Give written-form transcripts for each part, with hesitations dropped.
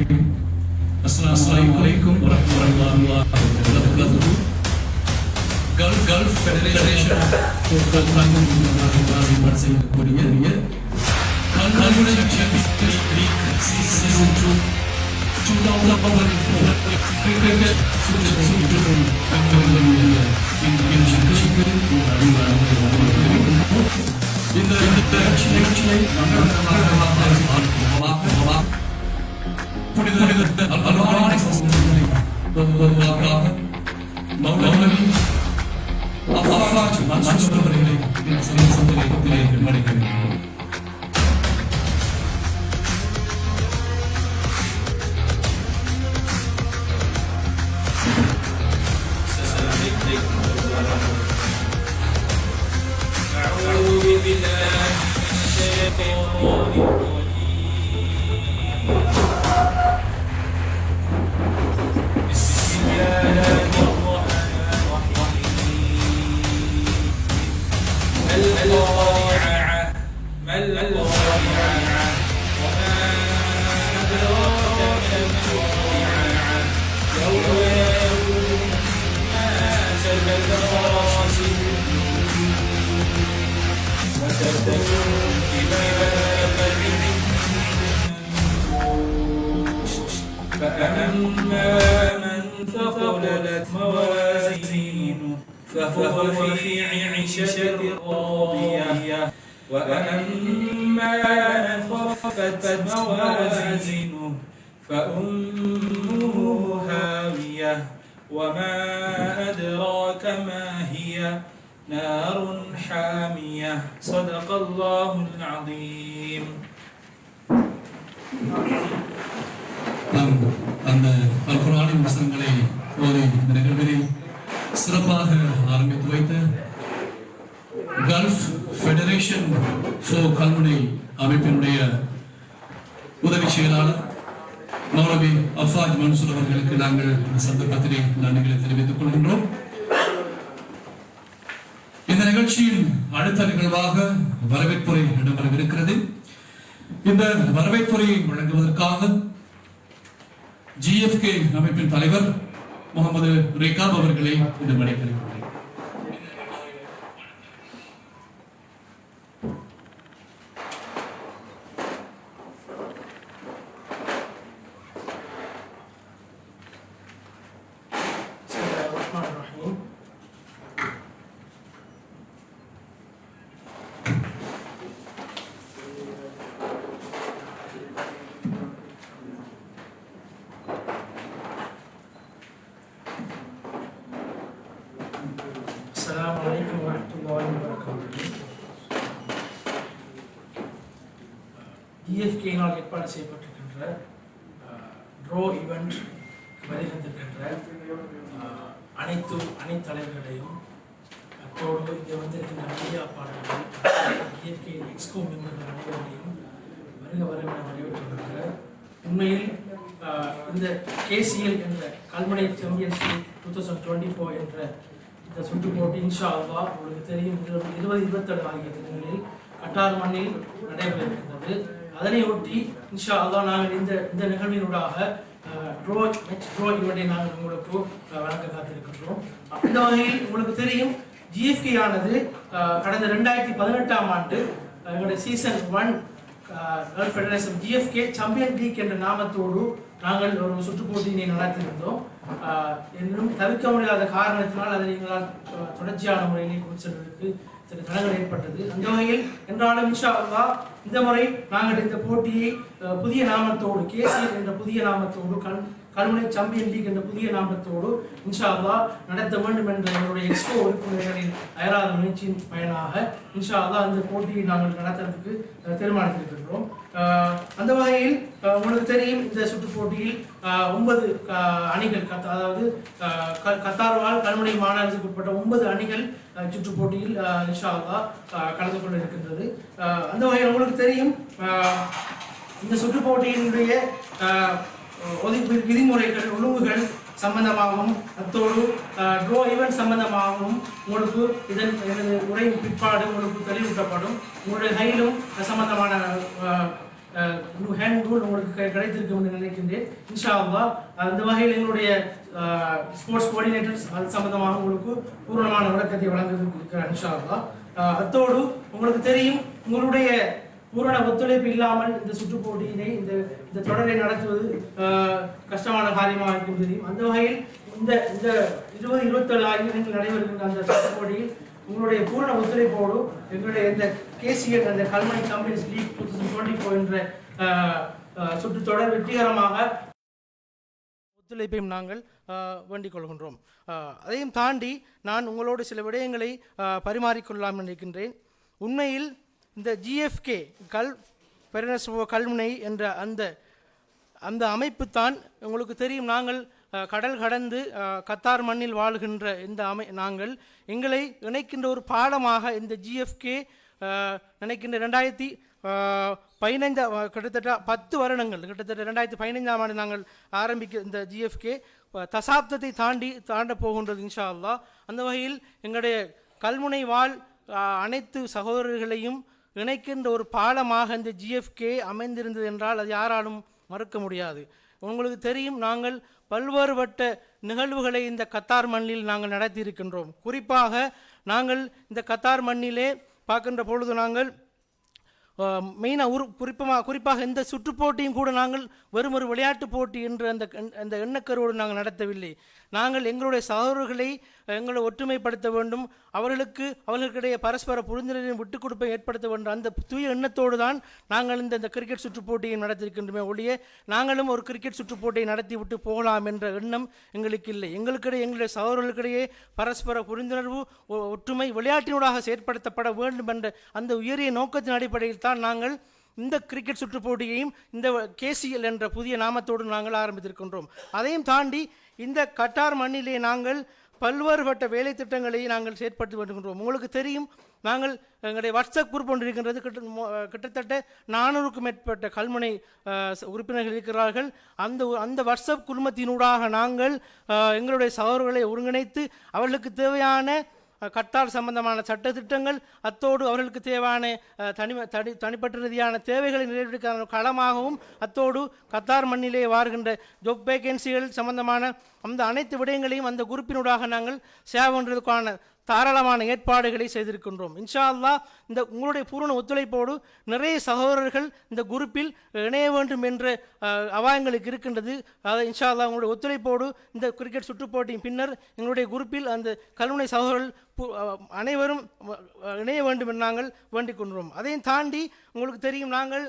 Assalamualaikum warahmatullahi wabarakatuh. Gulf Federation செய்யக்கூடிய Kalmunai champions league season 2004 cricket இந்த நிகழ்ச்சியை மௌலவி அஃபாஜ் மன்சூர் அவர்களை சந்தர்ப்பத்திலே மடிக்கிறேன். فأما من ثقلت موازينه فهو في عيشة راضية وأما من خفت موازينه فأمه هاوية وما أدراك ما هي نار حامية صدق الله العظيم. அந்த அல்குர்ஆனின் வசனங்களை ஓதி இந்த நிகழ்வினை சிறப்பாக ஆரம்பித்து வைத்த கல்ஃப் ஃபெடரேஷன் ஃபார் கல்முனை அமைப்பினுடைய உதவி செயலாளர் மௌலவி அஃபாஜ் மன்சூர் அவர்களுக்கு நாங்கள் இந்த சந்தர்ப்பத்திலே நன்றிகளை தெரிவித்துக் கொள்கின்றோம். இந்த நிகழ்ச்சியின் அடுத்த நிகழ்வாக வரவேற்புரை இடம்பெறவிருக்கிறது. இந்த வரவேற்புரையை வழங்குவதற்காக GFK அமைப்பின் தலைவர் முகமது ரேகாப் அவர்களை இந்த மணிக்கிறேன். Assalamualaikum warahmatullahi wabarakatuh. GFK-னால் ஏற்பாடு செய்யப்பட்டிருக்கின்ற ட்ரோ ஈவெண்ட் வருகின்றிருக்கின்ற அனைத்து தலைவர்களையும் அத்தோடு இங்கே வந்திருக்கின்ற மீடியா பாடல்கள் GFK எக்ஸ்கோ மெம்பர்கள் அனைவரையும் வருக என வரவேற்றுகின்ற உண்மையில் இந்த KCL என்ற கல்முனை சாம்பியன்ஸ் லீக் 2024 என்ற இந்த சுற்று போட்டி இன்ஷா அல்லாஹ் உங்களுக்கு தெரியும் 20-27 ஆகிய தினங்களில் கட்டார் மண்ணில் நடைபெற இருக்கின்றது. அதனை ஒட்டி இன்ஷா அல்லாஹ் நாங்கள் இந்த நிகழ்வினூடாக ட்ரோ ஈவெண்டை நாங்கள் உங்களுக்கு வழங்க காத்திருக்கின்றோம். இந்த வகையில் உங்களுக்கு தெரியும் GFK ஆனது கடந்த 2018ஆம் ஆண்டு எங்களுடைய season 1 Gulf Federation GFK champion league என்ற நாமத்தோடு நாங்கள் ஒரு சுற்றுப் போட்டியினை நடத்தியிருந்தோம். இன்னும் தவிர்க்க முடியாத காரணத்தினால் அதை எங்களால் தொடர்ச்சியான முறையிலே கொண்டு செல்வதற்கு சில தடங்கள் ஏற்பட்டது. அந்த வகையில் என்றாலும் இன்ஷா அல்லாஹ் இந்த முறை நாங்கள் இந்த போட்டியை புதிய நாமத்தோடு KCL என்ற புதிய நாமத்தோடு கல்முனை சாம்பியன் லீக் என்ற புதிய நாமத்தோடு இன்ஷா அல்லாஹ் நடத்த வேண்டும் என்ற எங்களுடைய எக்ஸ்போ உறுப்பினர்களின் அயராத முயற்சியின் பயனாக இன்ஷா அல்லாஹ் இந்த போட்டியை நாங்கள் நடத்துறதுக்கு தீர்மானித்திருக்கின்றோம். அந்த வகையில் உங்களுக்கு தெரியும் இந்த சுற்றுப் போட்டியில் 9 அணிகள் அதாவது கத்தார்வால் கல்முனை மாநகராட்சிக்கு உட்பட்ட 9 அணிகள் சுற்றுப் போட்டியில் இன்ஷா அல்லாஹ் கலந்து கொண்டு இருக்கின்றது. அந்த வகையில் உங்களுக்கு தெரியும் இந்த சுற்றுப் போட்டியினுடைய விதிமுறைகள் ஒழுங்குகள் சம்பந்தமாகவும் அத்தோடு ட்ரோ ஈவெண்ட் சம்பந்தமாகவும் உங்களுக்கு எனது உரையின் பிற்பாடு உங்களுக்கு தெளிவூட்டப்படும். உங்களுடைய கையிலும் சம்பந்தமான ஹேண்ட் ரூல் உங்களுக்கு கிடைத்திருக்கும் என்று நினைக்கின்றேன். இன்ஷா அல்லாஹ் அந்த வகையில் எங்களுடைய ஸ்போர்ட்ஸ் கோஆர்டினேட்டர்ஸ் அது சம்பந்தமாக உங்களுக்கு பூரணமான விளக்கத்தை வழங்குவதற்கு இன்ஷா அல்லாஹ். அத்தோடு உங்களுக்கு தெரியும் உங்களுடைய பூரண ஒத்துழைப்பு இல்லாமல் இந்த சுற்றுப் போட்டியினை இந்த தொடரை நடத்துவது கஷ்டமான காரியமாக இருக்கும் தெரியும். அந்த வகையில் இந்த 20-27 ஆகியவர்கள் நடைபெறுகின்ற அந்த சுற்றுப் போட்டியில் உங்களுடைய பூரண ஒத்துழைப்போடு எங்களுடைய இந்த கேசிஎல் அந்த கல்மணி கம்பெனிஸ் லீக் 2024 என்ற சுற்றுத்தொடர் வெற்றிகரமாக ஒத்துழைப்பையும் நாங்கள் வேண்டிக் கொள்கின்றோம். அதையும் தாண்டி நான் உங்களோடு சில விடயங்களை பரிமாறிக்கொள்ளலாம் நினைக்கின்றேன். உண்மையில் இந்த ஜிஎஃப்கே கல்முனை என்ற அந்த அமைப்பு தான் உங்களுக்கு தெரியும். நாங்கள் கடல் கடந்து கத்தார் மண்ணில் வாழ்கின்ற இந்த நாங்கள் எங்களை இணைக்கின்ற ஒரு பாலமாக இந்த ஜிஎஃப்கே நினைக்கின்ற 2015 கிட்டத்தட்ட 10 வருடங்கள் கிட்டத்தட்ட 2015ஆம் ஆண்டு நாங்கள் ஆரம்பிக்க இந்த ஜிஎஃப்கே தசாப்தத்தை தாண்ட போகின்றது இன்ஷா அல்லாஹ். அந்த வகையில் எங்களுடைய கல்முனை வாழ் அனைத்து சகோதரர்களையும் இணைக்கின்ற ஒரு பாலமாக இந்த ஜிஎஃப்கே அமைந்திருந்தது என்றால் அது யாராலும் மறுக்க முடியாது. உங்களுக்கு தெரியும் நாங்கள் பல்வேறுபட்ட நிகழ்வுகளை இந்த கத்தார் மண்ணில் நாங்கள் நடத்தி இருக்கின்றோம். குறிப்பாக நாங்கள் இந்த கத்தார் மண்ணிலே பார்க்கின்ற பொழுது நாங்கள் குறிப்பாக இந்த சுற்றுப்போட்டியும் கூட நாங்கள் வெறும் ஒரு விளையாட்டு போட்டி என்று அந்த எண்ணக்கரோடு நாங்கள் நடத்தவில்லை. நாங்கள் எங்களுடைய சகோதரர்களை எங்களை ஒற்றுமைப்படுத்த வேண்டும், அவர்களுக்கிடையே பரஸ்பர புரிந்துணர்வையும் விட்டுக் கொடுப்பை ஏற்படுத்த வேண்டும். அந்த தூய எண்ணத்தோடு தான் நாங்கள் இந்த கிரிக்கெட் சுற்றுப்போட்டியை நடத்தியிருக்கின்றோமே ஒழிய நாங்களும் ஒரு கிரிக்கெட் சுற்றுப்போட்டியை நடத்திவிட்டு போகலாம் என்ற எண்ணம் எங்களுக்கு இல்லை. எங்களுடைய சகோதரர்களுக்கிடையே பரஸ்பர புரிந்துணர்வு ஒற்றுமை விளையாட்டினூடாக செயற்படுத்தப்பட வேண்டும் என்ற அந்த உயரிய நோக்கத்தின் அடிப்படையில் தான் நாங்கள் இந்த கிரிக்கெட் சுற்றுப்போட்டியையும் இந்த கேசிஎல் என்ற புதிய நாமத்தோடு நாங்கள் ஆரம்பித்திருக்கின்றோம். அதையும் தாண்டி இந்த கட்டார் மண்ணிலே நாங்கள் பல்வேறுபட்ட வேலை திட்டங்களை நாங்கள் செயற்படுத்தி வருகின்றோம். உங்களுக்கு தெரியும் நாங்கள் எங்களுடைய வாட்ஸ்அப் குரூப் ஒன்று இருக்கின்றது. கிட்டத்தட்ட 400க்கும் மேற்பட்ட கல்முனை உறுப்பினர்கள் இருக்கிறார்கள். அந்த வாட்ஸ்அப் குழுமத்தினூடாக நாங்கள் எங்களுடைய சகோதரர்களை ஒருங்கிணைத்து அவர்களுக்கு தேவையான கட்டார் சம்பந்தமான சட்டத்திட்டங்கள் அத்தோடு அவர்களுக்கு தேவையான தனிப்பட்ட ரீதியான தேவைகளை நிறைவேற்ற களமாகவும் அத்தோடு கத்தார் மண்ணிலே வாருகின்ற ஜாப் வேகன்சிகள் சம்பந்தமான அந்த அனைத்து விடயங்களையும் அந்த குரூப்பினூடாக நாங்கள் சேவன்றதுக்கான தாராளமான ஏற்பாடுகளை செய்திருக்கின்றோம். இன்ஷா அல்லாஹ் இந்த உங்களுடைய பூரண ஒத்துழைப்போடு நிறைய சகோதரர்கள் இந்த குரூப்பில் இணைய வேண்டும் என்ற அபாயங்களுக்கு இருக்கின்றது. அதை இன்ஷா அல்லாஹ் உங்களுடைய ஒத்துழைப்போடு இந்த கிரிக்கெட் சுற்றுப்போட்டியின் பின்னர் எங்களுடைய குரூப்பில் அந்த கல்முனை சகோதரர்கள் அனைவரும் இணைய வேண்டும் என்று நாங்கள் வேண்டிக் கொள்கிறோம். அதையும் தாண்டி உங்களுக்கு தெரியும் நாங்கள்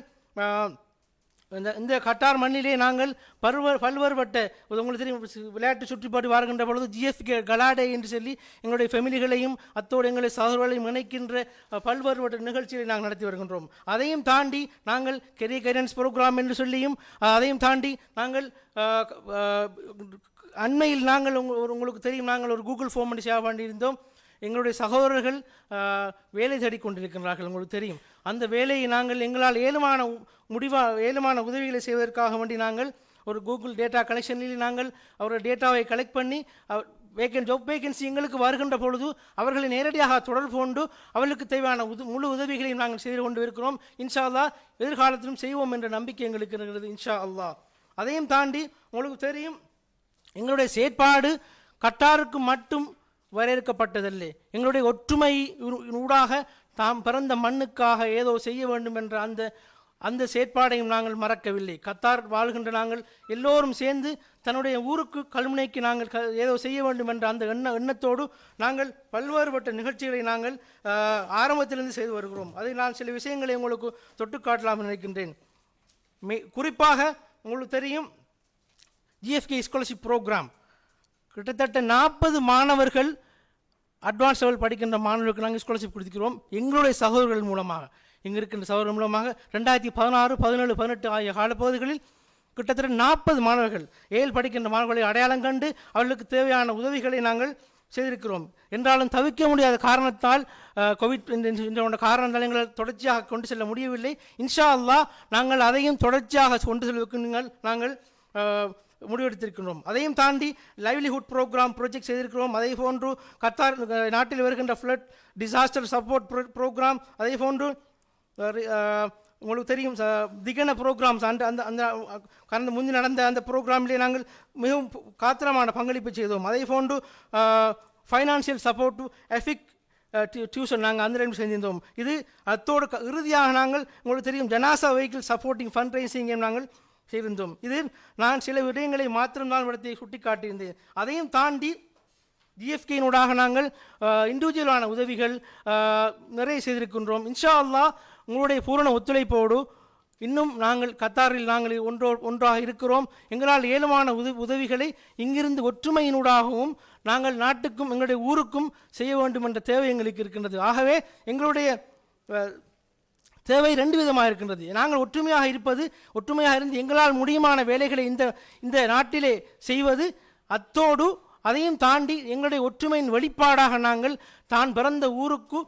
இந்த கட்டார் மண்ணிலே நாங்கள் பல்வேறுபட்ட உங்களுக்கு தெரியும் விளையாட்டு சுற்றுப்பாட்டு வருகின்ற பொழுது ஜிஎஃப்கே கலாடே என்று சொல்லி எங்களுடைய ஃபெமிலிகளையும் அத்தோடு எங்களுடைய சகோதரர்களையும் இணைக்கின்ற பல்வேறுபட்ட நிகழ்ச்சிகளை நாங்கள் நடத்தி வருகின்றோம். அதையும் தாண்டி நாங்கள் கெரியர் கைடன்ஸ் ப்ரோக்ராம் என்று சொல்லியும் அதையும் தாண்டி நாங்கள் அண்மையில் நாங்கள் உங்களுக்கு தெரியும் நாங்கள் ஒரு கூகுள் ஃபார்ம் பண்ணி சேவை பண்ணியிருந்தோம். எங்களுடைய சகோதரர்கள் வேலை தேடிக்கொண்டிருக்கின்றார்கள். உங்களுக்கு தெரியும் அந்த வேலையை நாங்கள் எங்களால் ஏழுமான உதவிகளை செய்வதற்காக வேண்டி நாங்கள் ஒரு கூகுள் டேட்டா கலெக்ஷனில் நாங்கள் அவருடைய டேட்டாவை கலெக்ட் பண்ணி ஜாப் வேகன்சி எங்களுக்கு வருகின்ற பொழுது அவர்களை நேரடியாக தொடர்பு கொண்டு அவர்களுக்கு தேவையான முழு உதவிகளையும் நாங்கள் செய்து கொண்டு இருக்கிறோம். இன்ஷா அல்லாஹ் எதிர்காலத்திலும் செய்வோம் என்ற நம்பிக்கை எங்களுக்கு இருக்கிறது இன்ஷா அல்லாஹ். அதையும் தாண்டி உங்களுக்கு தெரியும் எங்களுடைய செயற்பாடு கட்டாருக்கு மட்டும் வரையறுக்கப்பட்டதில்லை. எங்களுடைய ஒற்றுமை ஊடாக தாம் பிறந்த மண்ணுக்காக ஏதோ செய்ய வேண்டும் என்ற அந்த செயற்பாடையும் நாங்கள் மறக்கவில்லை. கத்தார் வாழ்கின்ற நாங்கள் எல்லோரும் சேர்ந்து தன்னுடைய ஊருக்கு கல்முனைக்கு நாங்கள் ஏதோ செய்ய வேண்டும் என்ற அந்த எண்ணத்தோடு நாங்கள் பல்வேறுபட்ட நிகழ்ச்சிகளை நாங்கள் ஆரம்பத்திலிருந்து செய்து வருகிறோம். அதை நான் சில விஷயங்களை உங்களுக்கு தொட்டு காட்டலாம் நினைக்கின்றேன். குறிப்பாக உங்களுக்கு தெரியும் ஜிஎஃப்கே ஸ்காலர்ஷிப் ப்ரோக்ராம் கிட்டத்தட்ட 40 மாணவர்கள் அட்வான்ஸ் லெவல் படிக்கின்ற மாணவர்களுக்கு நாங்கள் ஸ்காலர்ஷிப் கொடுக்கிறோம். எங்களுடைய சகோதரர்கள் மூலமாக இங்கே இருக்கின்ற சகோதரர்கள் மூலமாக 2016, 17, 18 ஆகிய காலப்பகுதிகளில் கிட்டத்தட்ட 40 மாணவர்கள் படிக்கின்ற மாணவர்களை அடையாளம் கண்டு அவர்களுக்கு தேவையான உதவிகளை நாங்கள் செய்திருக்கிறோம். என்றாலும் தவிர்க்க முடியாத காரணத்தால் கோவிட் என்ற காரணத்தால் எங்களால் தொடர்ச்சியாக கொண்டு செல்ல முடியவில்லை. இன்ஷா அல்லாஹ் நாங்கள் அதையும் தொடர்ச்சியாக கொண்டு செல்வதற்கு நாங்கள் முடிவெடுத்திருக்கிறோம். அதையும் தாண்டி லைவ்லிஹுட் ப்ராஜெக்ட் செய்திருக்கிறோம். அதே போன்று கத்தார் நாட்டில் வருகின்ற ஃப்ளட் டிசாஸ்டர் சப்போர்ட் ப்ரோக்ராம், அதே போன்று உங்களுக்கு தெரியும் திகன ப்ரோக்ராம்ஸ் அந்த அந்த அந்த கடந்த முந்தி நடந்த அந்த ப்ரோக்ராமிலே நாங்கள் மிகவும் காத்திரமான பங்களிப்பு செய்தோம். அதே போன்று financial support to EPIC tuition நாங்கள் அந்த டைம் செஞ்சிருந்தோம். இது அத்தோடு இறுதியாக நாங்கள் உங்களுக்கு தெரியும் ஜனாசா வெஹிக்கிள் சப்போர்ட்டிங் ஃபண்ட் ரைசிங்கையும் நாங்கள் செய்திருந்தோம். இது நான் சில விடயங்களை மாத்திரம்தான் விடத்தை சுட்டி காட்டியிருந்தேன். அதையும் தாண்டி ஜிஎஃப்கேயினூடாக நாங்கள் இண்டிவிஜுவலான உதவிகள் நிறைய செய்திருக்கின்றோம். இன்ஷா அல்லாஹ் உங்களுடைய பூரண ஒத்துழைப்போடு இன்னும் நாங்கள் கத்தாரில் நாங்கள் ஒன்றாக இருக்கிறோம். எங்களால் ஏழுமான உதவிகளை இங்கிருந்து ஒற்றுமையினூடாகவும் நாங்கள் நாட்டுக்கும் எங்களுடைய ஊருக்கும் செய்ய வேண்டும் என்ற தேவை எங்களுக்கு இருக்கின்றது. ஆகவே எங்களுடைய தேவை ரெண்டு விதமாக இருக்கின்றது. நாங்கள் ஒற்றுமையாக இருந்து எங்களால் முடியுமான வேலைகளை இந்த நாட்டிலே செய்வது, அத்தோடு அதையும் தாண்டி எங்களுடைய ஒற்றுமையின் வெளிப்பாடாக நாங்கள் தான் பிறந்த ஊருக்கு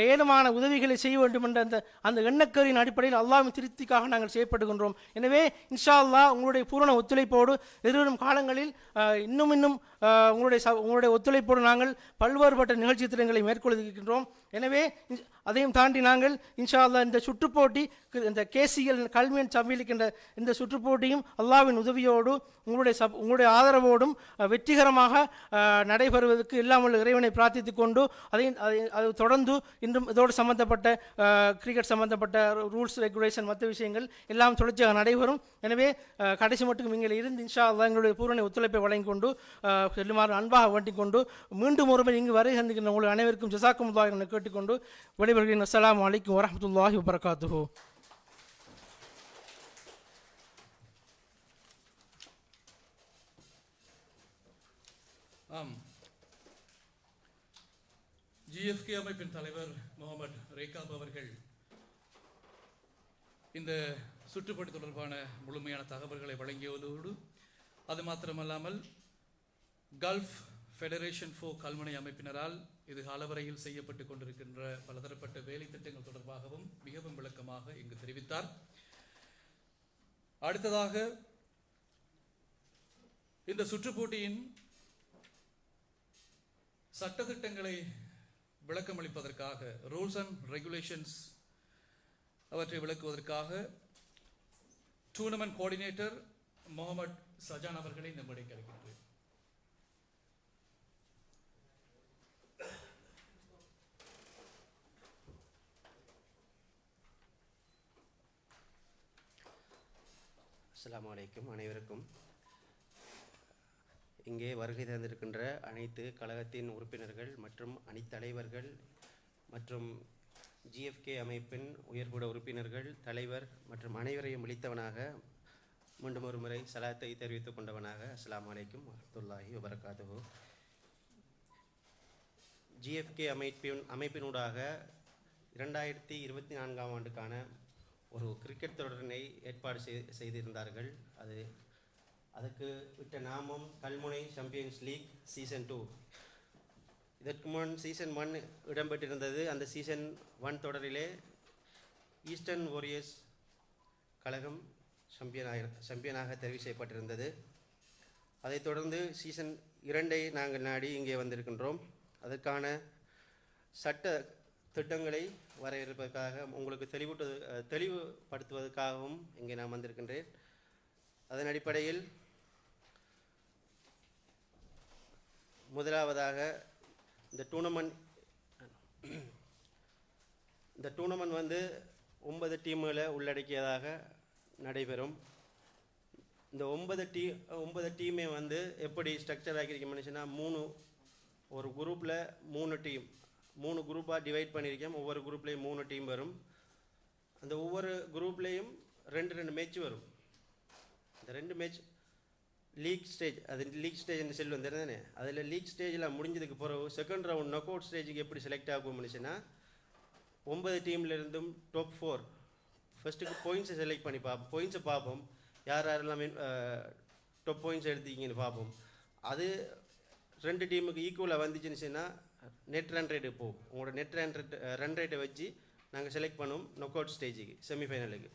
ஏழுமான உதவிகளை செய்ய வேண்டும் என்ற அந்த எண்ணக்கரின் அடிப்படையில் அல்லாஹ்வின் திருப்திக்காக நாங்கள் செய்யப்படுகின்றோம். எனவே இன்ஷா அல்லாஹ் உங்களுடைய பூரண ஒத்துழைப்போடு எதிர்வரும் காலங்களில் இன்னும் உங்களுடைய ஒத்துழைப்போடு நாங்கள் பல்வேறுபட்ட நிகழ்ச்சி திட்டங்களை மேற்கொள்கின்றோம். எனவே அதையும் தாண்டி நாங்கள் இன்ஷா அல்லாஹ் இந்த சுற்றுப்போட்டி, இந்த கேசிஎல் கல்வியன் சபையிலிருக்கின்ற இந்த சுற்றுப்போட்டியும் அல்லாஹ்வின் உதவியோடு உங்களுடைய ஆதரவோடும் வெற்றிகரமாக நடைபெறுவதற்கு இல்லாமல் இறைவனை பிரார்த்தித்துக் கொண்டு அதை தொடர்ந்து இன்றும் இதோடு சம்பந்தப்பட்ட கிரிக்கெட் சம்பந்தப்பட்ட ரூல்ஸ் ரெகுலேஷன் மற்ற விஷயங்கள் எல்லாம் தொடர்ச்சியாக நடைபெறும். எனவே கடைசி மட்டும் இங்கே இருந்து இன்ஷா அல்லாஹ் எங்களுடைய பூரண ஒத்துழைப்பை வழங்கிக் கொண்டு செல்லுமாறு அன்பாக வேண்டிக் கொண்டு மீண்டும் ஒருவர் இங்கு வரை சந்திக்கின்ற உங்கள் அனைவருக்கும் ஜஸாக்குமுல்லாஹ் என கேட்டுக்கொண்டு விடைபெறுகிறேன். அஸ்ஸலாமு அலைக்கும் வரஹ்மத்துல்லாஹி வபரகாத்துஹு. ஆம், ஜிஎஃப்கே அமைப்பின் தலைவர் முகமது ரேகாப் அவர்கள் இந்த சுற்றுப்படி தொடர்பான முழுமையான தகவல்களை வழங்கியதோடு அது மாத்திரமல்லாமல் கல்ஃப் ஃபெடரேஷன் ஃபார் கல்முனை அமைப்பினரால் இது காலவரையில் செய்யப்பட்டு கொண்டிருக்கின்ற பலதரப்பட்ட வேலை திட்டங்கள் தொடர்பாகவும் மிகவும் விளக்கமாக இங்கு தெரிவித்தார். அடுத்ததாக இந்த சுற்றுப்போட்டியின் சட்டத்திட்டங்களை விளக்கமளிப்பதற்காக, ரூல்ஸ் அண்ட் ரெகுலேஷன்ஸ் அவற்றை விளக்குவதற்காக டூர்னமெண்ட் கோஆர்டினேட்டர் முகமது சஜான் அவர்களை நம்முடைய கிடைக்கின்றேன். அஸ்ஸலாமு அலைக்கும். அனைவருக்கும் இங்கே வருகை தந்திருக்கின்ற அனைத்து கழகத்தின் உறுப்பினர்கள் மற்றும் அணித்தலைவர்கள் மற்றும் ஜிஎஃப்கே அமைப்பின் உயர்புட உறுப்பினர்கள், தலைவர் மற்றும் அனைவரையும் விழித்தவனாக மீண்டும் ஒரு முறை சலாத்தை தெரிவித்துக் கொண்டவனாக அஸ்ஸலாமு அலைக்கும் வரஹ்மத்துல்லாஹி வபரகாத்துஹு. ஜிஎஃப்கே அமைப்பினூடாக 2024ஆம் ஆண்டுக்கான ஒரு கிரிக்கெட் தொடரினை ஏற்பாடு செய்திருந்தார்கள். அதுக்கு விட்ட நாமம் கல்முனை சாம்பியன்ஸ் லீக் சீசன் 2. இதற்கு முன் சீசன் 1 இடம்பெற்றிருந்தது. அந்த சீசன் 1 தொடரிலே ஈஸ்டர்ன் வாரியர்ஸ் கழகம் சாம்பியனாக தெரிவு செய்யப்பட்டிருந்தது. அதைத் தொடர்ந்து சீசன் 2ஐ நாங்கள் நாடி இங்கே வந்திருக்கின்றோம். அதற்கான சட்ட திட்டங்களை வரையறுப்பதற்காக உங்களுக்கு தெளிவுபடுத்துவதற்காகவும் இங்கே நான் வந்திருக்கின்றேன். அதன் அடிப்படையில் முதலாவதாக இந்த டூர்னமெண்ட் வந்து 9 டீம்களை உள்ளடக்கியதாக நடைபெறும். இந்த 9 டீமே வந்து எப்படி ஸ்ட்ரக்சர் ஆக்கியிருக்கோம்னுச்சுன்னா, ஒரு குரூப்பில் 3 குரூப்பாக டிவைட் பண்ணியிருக்கோம். ஒவ்வொரு குரூப்லேயும் 3 டீம் வரும். அந்த ஒவ்வொரு குரூப்லேயும் 2 மேட்ச் வரும். இந்த 2 மேட்ச் லீக் ஸ்டேஜ், அது லீக் ஸ்டேஜ்னு சொல்லி வந்துருந்தானே, அதில் லீக் ஸ்டேஜில் முடிஞ்சதுக்கு பிறகு செகண்ட் ரவுண்ட் நாக் அவுட் ஸ்டேஜுக்கு எப்படி செலக்ட் ஆகும்னுச்சுன்னா, 9 டீம்லேருந்தும் டாப் 4 ஃபஸ்ட்டுக்கு பாயிண்ட்ஸை செலக்ட் பண்ணி பாயிண்ட்ஸை பார்ப்போம். யாரெல்லாம் டாப் பாயிண்ட்ஸ் எடுத்தீங்கன்னு பார்ப்போம். அது 2 டீமுக்கு ஈக்குவலாக வந்துச்சுன்னுச்சுன்னா நெட் ரன் ரேட்டு போகும். உங்களோட நெட் ரன் ரேட்டை வச்சு நாங்கள் செலக்ட் பண்ணுவோம் நாக் அவுட் ஸ்டேஜுக்கு, செமிஃபைனலுக்கு.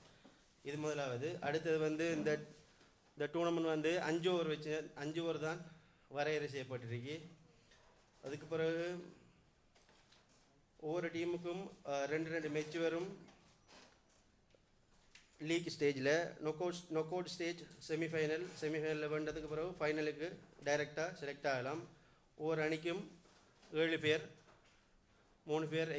இது முதலாவது. அடுத்தது வந்து இந்த டூர்னமெண்ட் வந்து 5 ஓவர் தான் வரையறை செய்யப்பட்டிருக்கு. அதுக்கு பிறகு ஒவ்வொரு டீமுக்கும் 2 மேட்ச் வரும். லீக் ஸ்டேஜில் நொக் அவுட் ஸ்டேஜ் செமிஃபைனலில் வேண்டதுக்கு பிறகு ஃபைனலுக்கு டைரெக்டாக செலக்ட் ஆகலாம். ஒவ்வொரு அணிக்கும் 7 பேர், 3 பேர்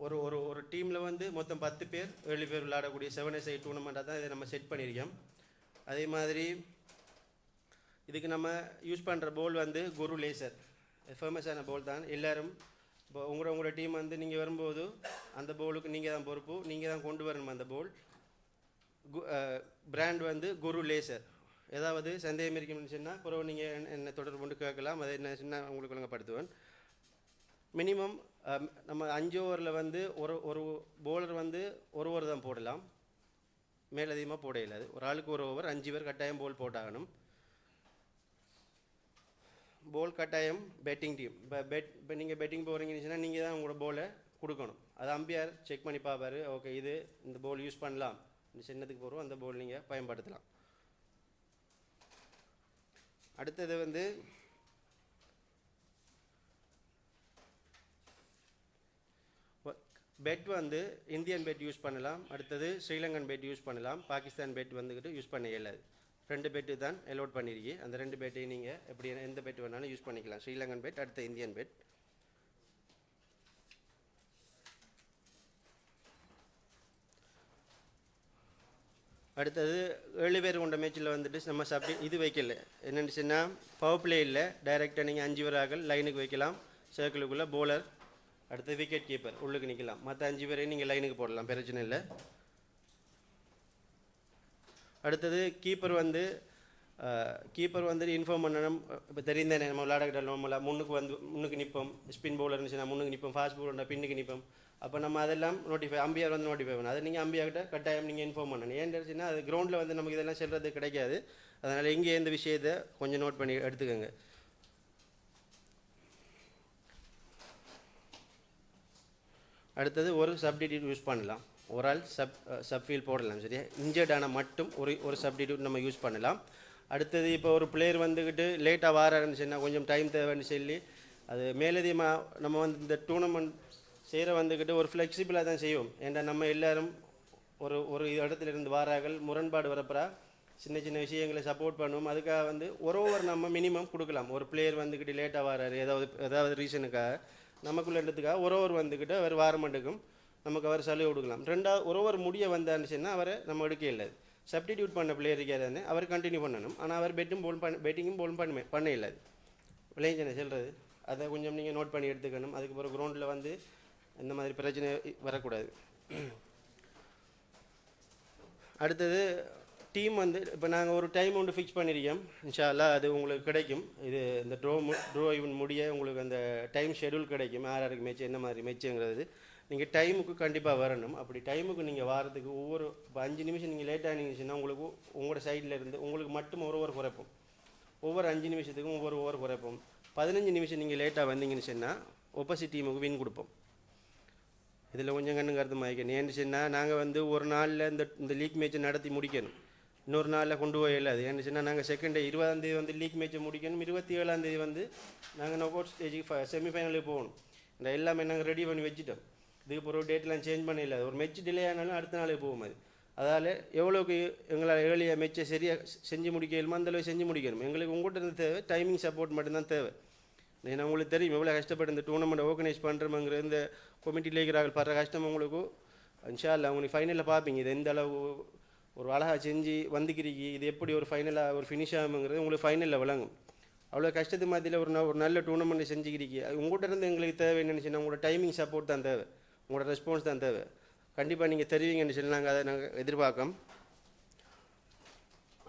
ஒரு ஒரு ஒரு டீமில் வந்து மொத்தம் 10 பேர், 7 பேர் விளையாடக்கூடிய 7-a-side டூர்னமெண்ட்டாக தான் இதை நம்ம செட் பண்ணியிருக்கோம். அதே மாதிரி இதுக்கு நம்ம யூஸ் பண்ணுற போல் வந்து குரு லேசர், ஃபேமஸான போல் தான். எல்லோரும் இப்போ உங்களோட டீம் வந்து நீங்கள் வரும்போது அந்த போலுக்கு நீங்கள் தான் பொறுப்பு, நீங்கள் தான் கொண்டு வரணும் அந்த போல். பிராண்ட் வந்து குரு லேசர். ஏதாவது சந்தேகம் இருக்குன்னு சொன்னால் பிறகு நீங்கள் என்னை தொடர்பு கொண்டு கேட்கலாம். அதை என்ன சொன்னால் உங்களுக்கு ஒழுங்கப்படுத்துவேன். மினிமம் நம்ம 5 ஓவரில் வந்து ஒரு போலர் வந்து ஒரு ஓவர் தான் போடலாம், மேலதிகமாக போட இல்லாது. ஒரு ஆளுக்கு ஒரு ஓவர், 5 பேர் கட்டாயம் போல் போட்டாகணும். போல் கட்டாயம் பேட்டிங் டீம். இப்போ நீங்கள் பேட்டிங் போகிறீங்கன்னு சொன்னால் நீங்கள் தான் உங்களோட போலை கொடுக்கணும். அது அம்பையர் செக் பண்ணி பார்ப்பார். ஓகே, இந்த போல் யூஸ் பண்ணலாம், இந்த சின்னத்துக்கு போகிறோம், அந்த போல் நீங்கள் பயன்படுத்தலாம். அடுத்தது வந்து பெட் வந்து இந்தியன் பெட் யூஸ் பண்ணலாம். அடுத்தது ஸ்ரீலங்கன் பெட் யூஸ் பண்ணலாம். பாகிஸ்தான் பெட் வந்துக்கிட்டு யூஸ் பண்ண இயலாது. 2 பெட்டு தான் அலோட் பண்ணியிருக்கி. அந்த 2 பெட்டையும் நீங்கள் எப்படி எந்த பெட் வேணாலும் யூஸ் பண்ணிக்கலாம். ஸ்ரீலங்கன் பெட், அடுத்த இந்தியன் பெட். அடுத்தது 7 பேர் கொண்ட மேட்சில் வந்துட்டு நம்ம இது வைக்கல. என்னென்னு சொன்னால் பவர் பிளே இல்லை, டைரெக்டாக நீங்கள் 5 பேராக லைனுக்கு வைக்கலாம். சர்க்கிளுக்குள்ளே போலர், அடுத்து விக்கெட் கீப்பர் உள்ளுக்கு நிற்கலாம். மற்ற 5 பேரையும் நீங்கள் லைனுக்கு போடலாம், பிரச்சனை இல்லை. அடுத்தது கீப்பர் வந்து இன்ஃபார்ம் பண்ணணும். இப்போ தெரிந்தானே நம்ம விளையாடக்கிட்ட நம்மள முன்னுக்கு நிற்போம், ஸ்பின் பவுலர்னு சொன்னால் முன்னுக்கு நிற்போம், ஃபாஸ்ட் பவுலர்னா பின்னுக்கு நிற்போம். அப்போ நம்ம அதெல்லாம் அம்பியார் வந்து நோட்டிஃபை பண்ணணும். அதை நீங்கள் அம்பியார்கிட்ட கட்டாயம் நீங்கள் இன்ஃபார்ம் பண்ணணும். ஏன்னு தெரிஞ்சுன்னா அது கிரவுண்டில் வந்து நமக்கு இதெல்லாம் சொல்கிறது கிடைக்காது. அதனால் இங்கே இந்த விஷயத்தை கொஞ்சம் நோட் பண்ணி எடுத்துக்கோங்க. அடுத்தது ஒரு சப்டிடியூட் யூஸ் பண்ணலாம். ஒரு ஆள் சப்ஃபீல் போடலாம். சரியா, இன்ஜர்டான மட்டும் ஒரு சப்டிடியூட் நம்ம யூஸ் பண்ணலாம். அடுத்தது இப்போ ஒரு பிளேயர் வந்துக்கிட்டு லேட்டாக வாராருன்னு சொன்னால் கொஞ்சம் டைம் தேவைன்னு சொல்லி அது மேலதிகமாக நம்ம வந்து இந்த டூர்னமெண்ட் செய்கிற வந்துக்கிட்டு ஒரு ஃப்ளெக்சிபிளாக தான் செய்வோம். ஏன்னா நம்ம எல்லோரும் ஒரு இடத்துல இருந்து வாரார்கள், முரண்பாடு வரப்போ சின்ன சின்ன விஷயங்களை சப்போர்ட் பண்ணுவோம். அதுக்காக வந்து ஒரு ஓவர் நம்ம மினிமம் கொடுக்கலாம். ஒரு பிளேயர் வந்துக்கிட்டு லேட்டாக வாராரு ஏதாவது ரீசனுக்காக, நமக்குள்ள இடத்துக்காக ஒரு ஓவர் வந்துக்கிட்டு அவர் வாரமாட்டுக்கும் நமக்கு அவர் சலுகை கொடுக்கலாம். ஒரு ஓவர் முடிய வந்தான்னு சொன்னால் அவரை நம்ம எடுக்க இல்லாது. சப்டிடியூட் பண்ண பிளேயர் இருக்காதானே அவர் கண்டினியூ பண்ணணும். ஆனால் அவர் பேட்டிங்கும் போல் பண்ண இல்லாது. விளைஞ்சனை சொல்கிறது அதை கொஞ்சம் நீங்கள் நோட் பண்ணி எடுத்துக்கணும். அதுக்கப்புறம் கிரவுண்டில் வந்து இந்த மாதிரி பிரச்சனை வரக்கூடாது. அடுத்தது டீம் வந்து இப்போ நாங்கள் ஒரு டைம் ஒன்று ஃபிக்ஸ் பண்ணியிருக்கோம். இன்ஷா அல்லாஹ் அது உங்களுக்கு கிடைக்கும். இது இந்த ட்ரோ ஈவன் முடிய உங்களுக்கு அந்த டைம் ஷெடியூல் கிடைக்கும். யாருக்கு மேட்ச் என்ன மாதிரி மேட்ச்சுங்கிறது நீங்கள் டைமுக்கு கண்டிப்பாக வரணும். அப்படி டைமுக்கு நீங்கள் வாரத்துக்கு இப்போ 5 நிமிஷம் நீங்கள் லேட்டாக ஆனீங்கன்னா உங்களுக்கு உங்களோட சைடில் இருந்து உங்களுக்கு மட்டும் ஒரு ஓவர் குறைப்போம். ஒவ்வொரு 5 நிமிஷத்துக்கும் ஒவ்வொரு ஓவர் குறைப்போம். 15 நிமிஷம் நீங்கள் லேட்டாக வந்தீங்கன்னு சொன்னால் ஆப்போசிட் டீமுக்கு வின் கொடுப்போம். இதில் கொஞ்சம் கண்ணு கருத்து மாய்க்கணும். ஏன்னு சொன்னால் நாங்கள் வந்து ஒரு நாளில் இந்த லீக் மேட்ச்சை நடத்தி முடிக்கணும். இன்னொரு நாளில் கொண்டு போய் இல்லாது. ஏன்னு சொன்னால் நாங்கள் 20ஆம் தேதி வந்து லீக் மேட்ச்சை முடிக்கணும். 27ஆம் தேதி வந்து நாங்கள் நாக் அவுட் ஸ்டேஜுக்கு செமிஃபைனலுக்கு போகணும். இந்த எல்லாமே நாங்கள் ரெடி பண்ணி வச்சுட்டோம். இதுக்கு ஒரு டேட்லாம் சேஞ்ச் பண்ண இல்லாது. ஒரு மேட்ச் டிலே ஆனாலும் அடுத்த நாளே போகும். அதால் எவ்வளோக்கு எங்களால் ஏர்லியாக மேட்ச்சை சரியாக செஞ்சு முடிக்கணுமோ அந்தளவு செஞ்சு முடிக்கணும். எங்களுக்கு உங்கள்கிட்ட இருந்து தேவை டைமிங் சப்போர்ட் மட்டும்தான் தேவை. ஏன்னா உங்களுக்கு தெரியும் எவ்வளோ கஷ்டப்பட்டு இந்த டூர்னமெண்ட் ஆர்கனைஸ் பண்ணுறோங்கிற இந்த கமிட்டியில் இருக்கிறார்கள் படுற கஷ்டம் உங்களுக்கு இன்ஷா அல்லாஹ் உங்களுக்கு ஃபைனலில் பார்ப்பீங்க. இது எந்த அளவு ஒரு அழகாக செஞ்சு வந்துக்கிறீங்க, இது எப்படி ஒரு ஃபைனலாக ஒரு ஃபினிஷ் ஆகுங்கிறது உங்களுக்கு ஃபைனலில் விளங்கும். அவ்வளோ கஷ்டத்து மத்தியில் ஒரு நல்ல டூர்னமெண்ட்டை செஞ்சுக்கிறீங்க. உங்கள்கிட்ட இருந்து எங்களுக்கு தேவை என்னென்னு சொன்னால் உங்களோட டைமிங் சப்போர்ட் தான் தேவை, உங்களோட ரெஸ்பான்ஸ் தான் தேவை. கண்டிப்பாக நீங்கள் தெரிவிங்கன்னு சொல்லி நாங்கள் அதை எதிர்பார்க்கோம்.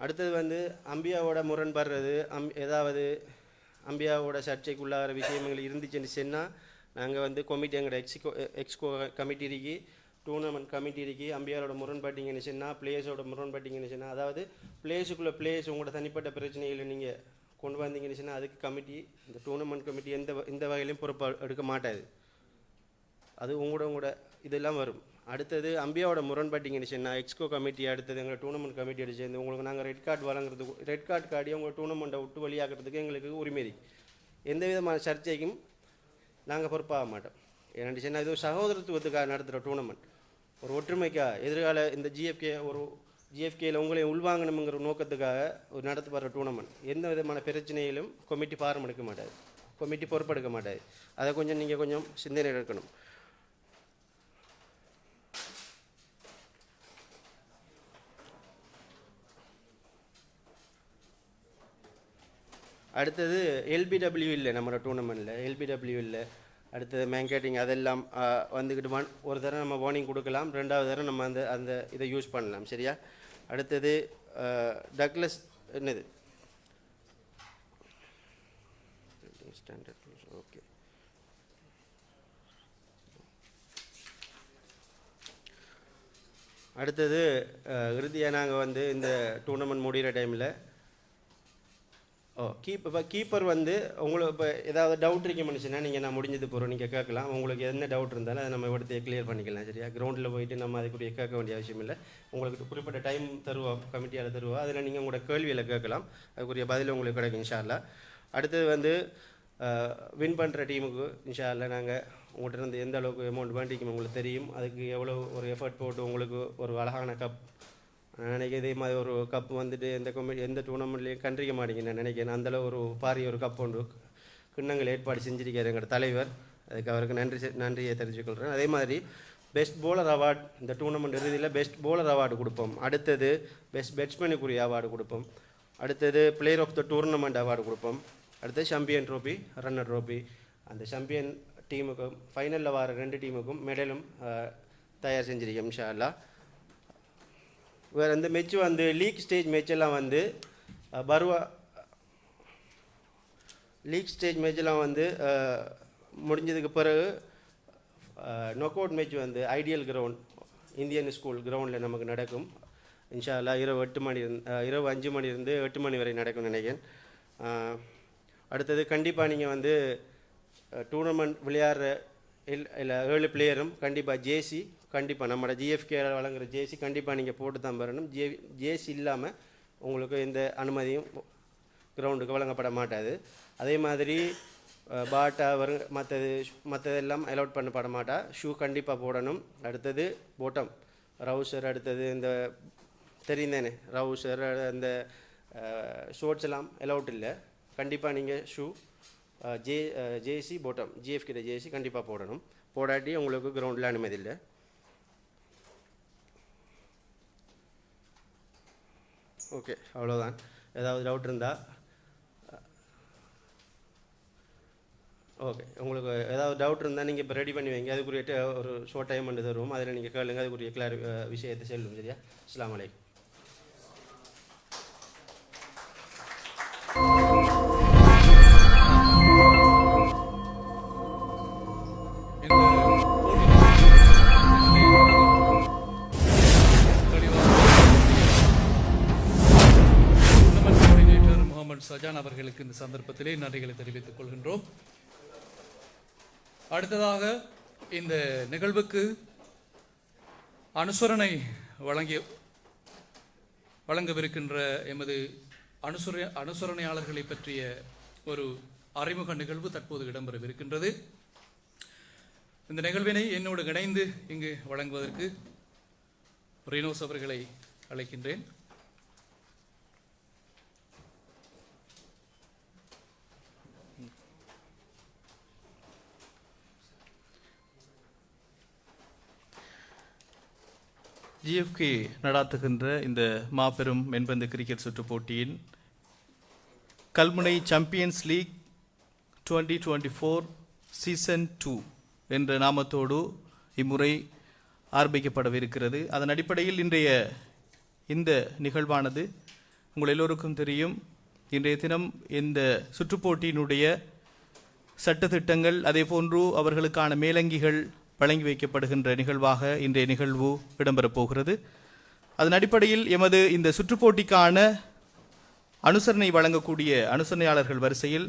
அடுத்தது வந்து அம்பியாவோட முரண்படுறது, ஏதாவது அம்பியாவோட சர்ச்சைக்குள்ளாகிற விஷயங்கள் இருந்துச்சுன்னு சொன்னால் நாங்கள் வந்து கமிட்டி எங்களோட எக்ஸ்கோ கமிட்டி இருக்கி, டூர்னமெண்ட் கமிட்டி இருக்கி. அம்பியாரோட முரண்பட்டிங்கன்னு சொன்னால் பிளேயர்ஸோட முரண்பட்டிங்கன்னு சொன்னால் அதாவது பிளேயர்ஸுக்குள்ளே பிளேயர்ஸ் உங்களோட தனிப்பட்ட பிரச்சனைகளை நீங்கள் கொண்டு வந்தீங்கன்னு சொன்னால் அதுக்கு கமிட்டி இந்த டூர்னமெண்ட் கமிட்டி எந்த வகையிலையும் பொறுப்பு எடுக்க மாட்டாது. அது உங்களோட இதெல்லாம் வரும். அடுத்தது அம்பியாவோட முரண்பட்டிங்கன்னு சொன்னால் எக்ஸ்கோ கமிட்டி, அடுத்தது எங்களை டூர்னமெண்ட் கமிட்டியோட சேர்ந்து உங்களுக்கு நாங்கள் ரெட் கார்டு வழங்குறதுக்கு ரெட் கார்டு கார்டியை உங்கள் டூர்னமெண்ட்டை விட்டு வழியாக்குறதுக்கு எங்களுக்கு உரிமை இருக்குது. எந்த விதமான சர்ச்சைக்கும் நாங்கள் பொறுப்பாக மாட்டோம். ஏன்னு சொன்னால் இது ஒரு சகோதரத்துவத்துக்காக நடத்துகிற டூர்னமெண்ட். ஒரு ஒற்றுமைக்காக எதிர்கால இந்த ஜிஎஃப்கேயில் உங்களையும் உள்வாங்கணுங்கிற நோக்கத்துக்காக ஒரு நடத்தப்படுற டூர்னமெண்ட். எந்த விதமான பிரச்சனையிலும் கமிட்டி பாரம் எடுக்க மாட்டாது, கமிட்டி பொறுப்பெடுக்க மாட்டாது. அதை கொஞ்சம் நீங்கள் கொஞ்சம் சிந்தனை எடுக்கணும். அடுத்தது எல்பிடபிள்யூ இல்லை, நம்ம டூர்னமெண்ட்டில் எல்பிடபிள்யூ இல்லை. அடுத்தது மேங்கேட்டிங் அதெல்லாம் வந்துக்கிட்டு ஒரு தடவை நம்ம வார்னிங் கொடுக்கலாம், 2வது தடவை நம்ம அந்த இதை யூஸ் பண்ணலாம். சரியா? அடுத்தது டக்லஸ் என்னது ஸ்டாண்டர்ட். ஓகே, அடுத்தது இறுதியாக நாங்கள் இந்த டூர்னமெண்ட் முடிகிற டைமில் கீப்பர் உங்களுக்கு இப்போ ஏதாவது டவுட் இருக்க மனுஷனா நீங்கள் நான் முடிஞ்சது போகிறோம் நீங்கள் கேட்கலாம். உங்களுக்கு என்ன டவுட் இருந்தாலும் அதை நம்ம எடுத்து கிளியர் பண்ணிக்கலாம். சரியா? கிரவுண்டில் போயிட்டு நம்ம அதுக்குரிய கேட்க வேண்டிய அவசியம் இல்லை. உங்களுக்கு குறிப்பிட்ட டைம் தருவோம், கமிட்டியால் தருவோம். அதில் நீங்கள் உங்களோட கேள்வியில் கேட்கலாம், அதுக்குரிய பதில் உங்களுக்கு கிடைக்கும் இன்ஷா அல்லாஹ். அடுத்தது வின் பண்ணுற டீமுக்கு இன்ஷா அல்லாஹ் நாங்கள் உங்கள்கிட்ட இருந்து எந்த அளவுக்கு அமௌண்ட் வேண்டிக்கும் உங்களுக்கு தெரியும். அதுக்கு எவ்வளோ ஒரு எஃபர்ட் போட்டு உங்களுக்கு ஒரு அழகான கப் நினைக்கிறேன். இதே மாதிரி ஒரு கப் எந்த டூர்னமெண்ட்லேயும் கண்டிக்க மாட்டேங்க நான் நினைக்கிறேன். அந்தளவு ஒரு பாரிய ஒரு கப் ஒன்று கிண்ணங்கள் ஏற்பாடு செஞ்சிருக்காரு எங்களோட தலைவர். அதுக்கு அவருக்கு நன்றியை தெரிவித்துக்கொள்கிறேன். அதே மாதிரி பெஸ்ட் போலர் அவார்டு இந்த டூர்னமெண்ட் இறுதியில் பெஸ்ட் போலர் அவார்டு கொடுப்போம். அடுத்தது பெஸ்ட் பேட்ஸ்மேனுக்குரிய அவார்டு கொடுப்போம். அடுத்தது player of the tournament award கொடுப்போம். அடுத்தது சாம்பியன் ட்ரோஃபி, ரன்னர் ட்ரோஃபி. அந்த சாம்பியன் டீமுக்கும் ஃபைனலில் வர 2 டீமுக்கும் மெடலும் தயார் செஞ்சிருக்கோம் இன்ஷா அல்லாஹ். வேறு இந்த மேட்ச் லீக் ஸ்டேஜ் மேட்செல்லாம் லீக் ஸ்டேஜ் மேட்செல்லாம் முடிஞ்சதுக்கு பிறகு knock out match ideal ground Indian school கிரவுண்டில் நமக்கு நடக்கும் இன்ஷா அல்லாஹ். இரவு 5 மணிலேருந்து 8 மணி வரை நடக்கும்னு நினைக்கிறேன். அடுத்தது கண்டிப்பாக நீங்கள் டூர்னமெண்ட் விளையாடுற இல்லை 7 பிளேயரும் கண்டிப்பாக ஜேசி கண்டிப்பாக நம்மளோட ஜிஎஃப்கே வழங்குகிற ஜேசி கண்டிப்பாக நீங்கள் போட்டு தான் வரணும். ஜேசி இல்லாமல் உங்களுக்கு எந்த அனுமதியும் கிரவுண்டுக்கு வழங்கப்பட மாட்டாது. அதே மாதிரி பாட்டா மற்றதெல்லாம் அலோட் பண்ணப்பட மாட்டா. ஷூ கண்டிப்பாக போடணும். அடுத்தது போட்டம் ரவுசர், அடுத்தது இந்த தெரியுந்தேனே ரவுசர், அந்த ஷோர்ட்ஸ் எல்லாம் அலோட் இல்லை. கண்டிப்பாக நீங்கள் ஷூ ஜேசி போட்டம் ஜிஎஃப்கே ஜேசி கண்டிப்பாக போடணும். போடாட்டி உங்களுக்கு கிரவுண்டில் அனுமதி இல்லை. ஓகே, அவ்வளோதான். ஏதாவது டவுட் இருந்தால் ஓகே, உங்களுக்கு ஏதாவது டவுட் இருந்தால் நீங்கள் இப்போ ரெடி பண்ணி வைங்க. அதுக்குரிய ஒரு ஷார்ட் டைம் பண்ணி தருவோம், அதில் நீங்கள் கேளுங்க, அதுக்குரிய விஷயத்தை செல்லும். சரியா? அஸ்ஸலாமு அலைக்கும். சஜான் அவர்களுக்கு இந்த சந்தர்ப்பத்திலே நன்றிகளை தெரிவித்துக் கொள்கின்றோம். அடுத்ததாக இந்த நிகழ்வுக்கு அனுசரணை வழங்கவிருக்கின்ற எமது அனுசரணையாளர்களை பற்றிய ஒரு அறிமுக நிகழ்வு தற்போது இடம்பெறவிருக்கின்றது. இந்த நிகழ்வினை என்னோடு இணைந்து இங்கு வழங்குவதற்கு ரீனோஸ் அவர்களை அழைக்கின்றேன். ஜிஎஃப்கே நடாத்துகின்ற இந்த மாபெரும் மென்பந்து கிரிக்கெட் சுற்றுப் போட்டியின் கல்முனை சாம்பியன்ஸ் லீக் 2024 சீசன் 2 என்ற நாமத்தோடு இம்முறை ஆரம்பிக்கப்படவிருக்கிறது. அதன் அடிப்படையில் இன்றைய இந்த நிகழ்வானது உங்கள் எல்லோருக்கும் தெரியும். இன்றைய தினம் இந்த சுற்றுப்போட்டியினுடைய சட்டத்திட்டங்கள் அதேபோன்று அவர்களுக்கான மேலங்கிகள் வழங்கி வைக்கப்படுகின்ற நிகழ்வாக இன்றைய நிகழ்வு இடம்பெறப் போகிறது. அதன் அடிப்படையில் எமது இந்த சுற்றுப்போட்டிக்கான அனுசரணை வழங்கக்கூடிய அனுசரணையாளர்கள் வரிசையில்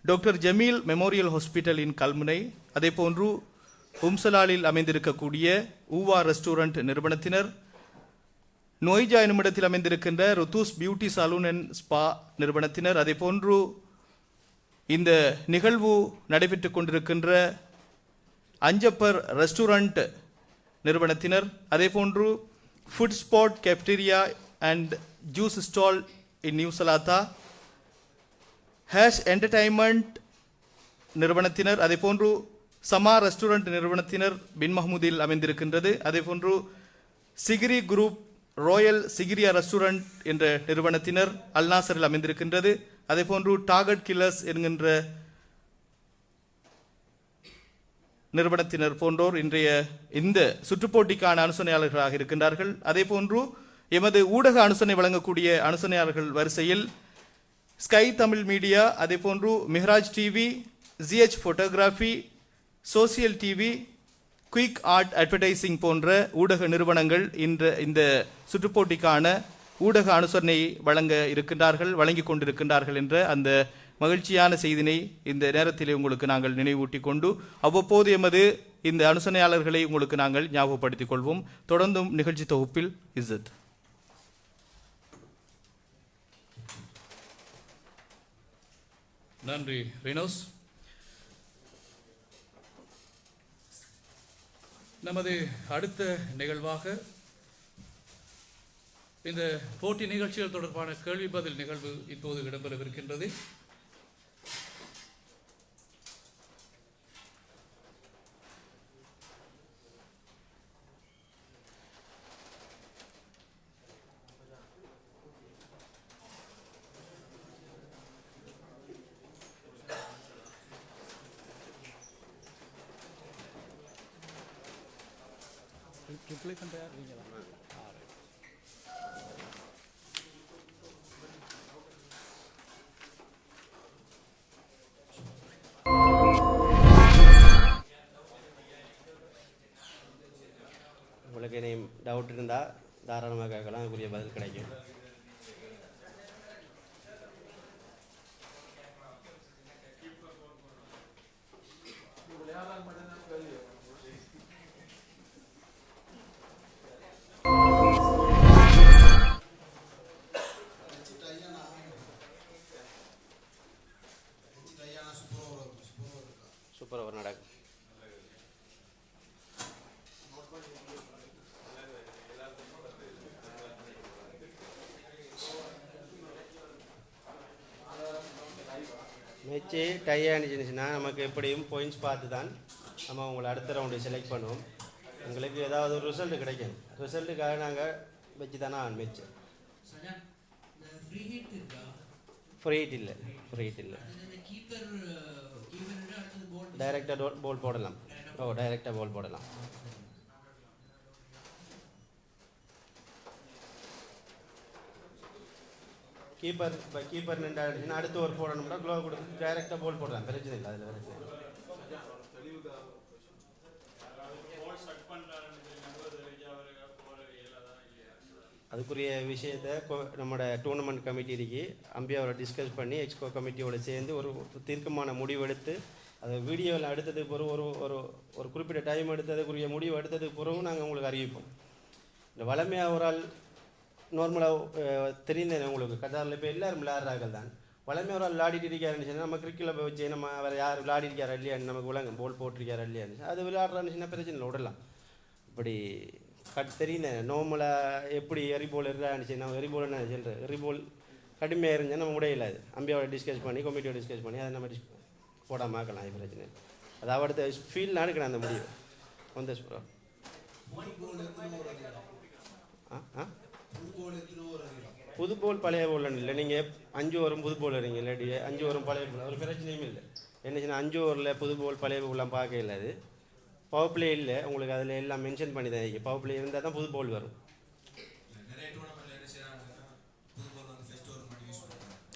டாக்டர் ஜமீல் மெமோரியல் ஹாஸ்பிட்டல் இன் கல்முனை, அதேபோன்று உம்சலாலில் அமைந்திருக்கக்கூடிய ஊவா ரெஸ்டாரண்ட் நிறுவனத்தினர், நோய்ஜா என்னுமிடத்தில் அமைந்திருக்கின்ற ருத்தூஸ் பியூட்டி சலூன் அண்ட் ஸ்பா நிறுவனத்தினர், அதேபோன்று இந்த நிகழ்வு நடைபெற்று கொண்டிருக்கின்ற அஞ்சப்பர் ரெஸ்டாரண்ட் நிறுவனத்தினர், அதேபோன்று food spot cafeteria and juice stall in New Salata, Hash entertainment நிறுவனத்தினர், அதேபோன்று சமா ரெஸ்டாரண்ட் நிறுவனத்தினர் பின் மஹ்மூதில் அமைந்திருக்கின்றது. அதேபோன்று Sigiri group royal Sigiriya restaurant என்ற நிறுவனத்தினர் அல் நாசரில் அமைந்திருக்கின்றது. அதேபோன்று டார்கெட் கில்லர்ஸ் என்கின்ற நிறுவனத்தினர் போன்றோர் இன்றைய இந்த சுற்றுப்போட்டிக்கான அனுசரணையாளர்களாக இருக்கின்றார்கள். அதேபோன்று எமது ஊடக அனுசரணை வழங்கக்கூடிய அனுசரணையாளர்கள் வரிசையில் ஸ்கை தமிழ் மீடியா, அதேபோன்று Mihraj TV, GH photography, social TV, quick art advertising போன்ற ஊடக நிறுவனங்கள் இந்த சுற்றுப்போட்டிக்கான ஊடக அனுசரணை வழங்கிக் கொண்டிருக்கின்றார்கள் என்ற அந்த மகிழ்ச்சியான செய்தினை இந்த நேரத்திலே உங்களுக்கு நாங்கள் நினைவூட்டிக் கொண்டு அவ்வப்போது எமது இந்த அனுசரணையாளர்களை உங்களுக்கு நாங்கள் ஞாபகப்படுத்திக் கொள்வோம். தொடர்ந்தும் நிகழ்ச்சி தொகுப்பில் இஸ்ஸத். நன்றி ரினோஸ். நமது அடுத்த நிகழ்வாக இந்த போட்டி நிகழ்ச்சிகள் தொடர்பான கேள்வி பதில் நிகழ்வு இப்போது இடம்பெறவிருக்கின்றது. உங்களுக்கு என்ன டவுட் இருந்தால் தாராளமாக கேட்கலாம், அதுக்குரிய பதில் கிடைக்கும். சூப்பர் ஓவர் நடக்கும். மேட்ச்சு டை ஆனிச்சுன்னா நமக்கு எப்படியும் பாயிண்ட்ஸ் பார்த்து தான் நம்ம உங்களை அடுத்த ரவுண்டு செலக்ட் பண்ணுவோம். உங்களுக்கு ஏதாவது ஒரு ரிசல்ட் கிடைக்கும். ரிசல்ட்டுக்காக நாங்கள் வச்சு தானே மேட்ச்சு. ஃப்ரீ ஹிட் இல்லை. டைரெக்டாக பால் போடலாம். டைரெக்டாக பால் போடலாம். கீப்பர் நின்றாடுச்சுன்னா அடுத்து ஒரு போடணும்னா க்ளோ கொடுத்து டைரெக்டாக பால் போடலாம். பிரச்சனை இல்லை. அதில் பிரச்சனை இல்லை. அதுக்குரிய விஷயத்தை நம்மளோட டூர்னமெண்ட் கமிட்டி இருக்கு, அம்பியாவோட டிஸ்கஸ் பண்ணி எக்ஸ்கோ கமிட்டியோடு சேர்ந்து ஒரு தீர்க்கமான முடிவெடுத்து அதை வீடியோவில் எடுத்ததுக்கு பிறகு ஒரு குறிப்பிட்ட டைம் எடுத்ததுக்குரிய முடிவு எடுத்ததுக்கு பிறகு நாங்கள் உங்களுக்கு அறிவிப்போம். இந்த வளமையாக ஒரு ஆள் நார்மலாக தெரிந்தேன் உங்களுக்கு கட்டாரில் இப்போ எல்லோரும் விளையாடுறார்கள் தான். வளமையாக ஒரு ஆள் விளையாடிட்டு இருக்காருன்னு நம்ம கிரிக்கெட்டில் போய் வச்சு நம்ம வேறு யார் விளையாடிருக்காரா இல்லையான்னு நமக்கு விளங்கும். போல் போட்டிருக்காரா இல்லையான்னு அது விளையாடுறான்னு பிரச்சனை இல்லை, விடலாம். இப்படி தெரியுந்தேன் நார்மலாக எப்படி எரிபோல் இருந்துச்சு. நம்ம எரிபோல் என்ன சொல்கிறேன், எரிபோல் கடுமையாக இருந்தால் நம்ம உடையில அது அம்பியாவோட டிஸ்கஸ் பண்ணி கமிட்டியோட டிஸ்கஸ் பண்ணி அதை நம்ம போடாமல் ஆக்கலாம். இது பிரச்சனை அது அவடுத்த ஃபீல் நடக்கணும் அந்த முடிவு வந்து புது போல் பழைய போல் இல்லை. நீங்கள் 5 ஓவரும் புது போல் வரீங்க, இல்லாட்டி 5 ஓவரும் பழைய போல் ஒரு பிரச்சனையும் இல்லை. என்னச்சுன்னா 5 ஓவரில் புது போல் பழைய போலாம் பார்க்க இல்லை. அது பவர் பிளே இல்லை உங்களுக்கு, அதில் எல்லாம் மென்ஷன் பண்ணி தான் இருக்கு. பவர் பிளே இருந்தால் தான் புது போல் வரும்.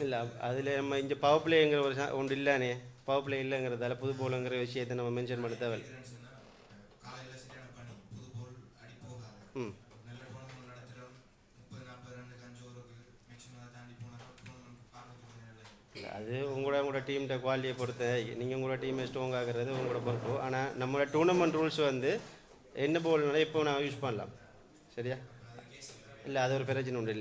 இல்லை அதில் நம்ம இங்கே பவர் பிளேங்கிற ஒரு ஒன்று இல்லைனே, பவர் பிளே இல்லைங்கிறதால புது போலுங்கிற விஷயத்தை நம்ம மென்ஷன் பண்ண தேவை. ம் அது உங்களோட டீம்கிட்ட குவாலிட்டியை பொறுத்த நீங்கள் உங்களோட டீமை ஸ்ட்ராங் ஆகிறது உங்களோட பொறுப்பு. ஆனால் நம்மளோட டூர்னமெண்ட் ரூல்ஸ் வந்து என்ன போல்னாலும் இப்போ நான் யூஸ் பண்ணலாம். சரியா? இல்லை அது ஒரு பிரச்சனை உண்டு.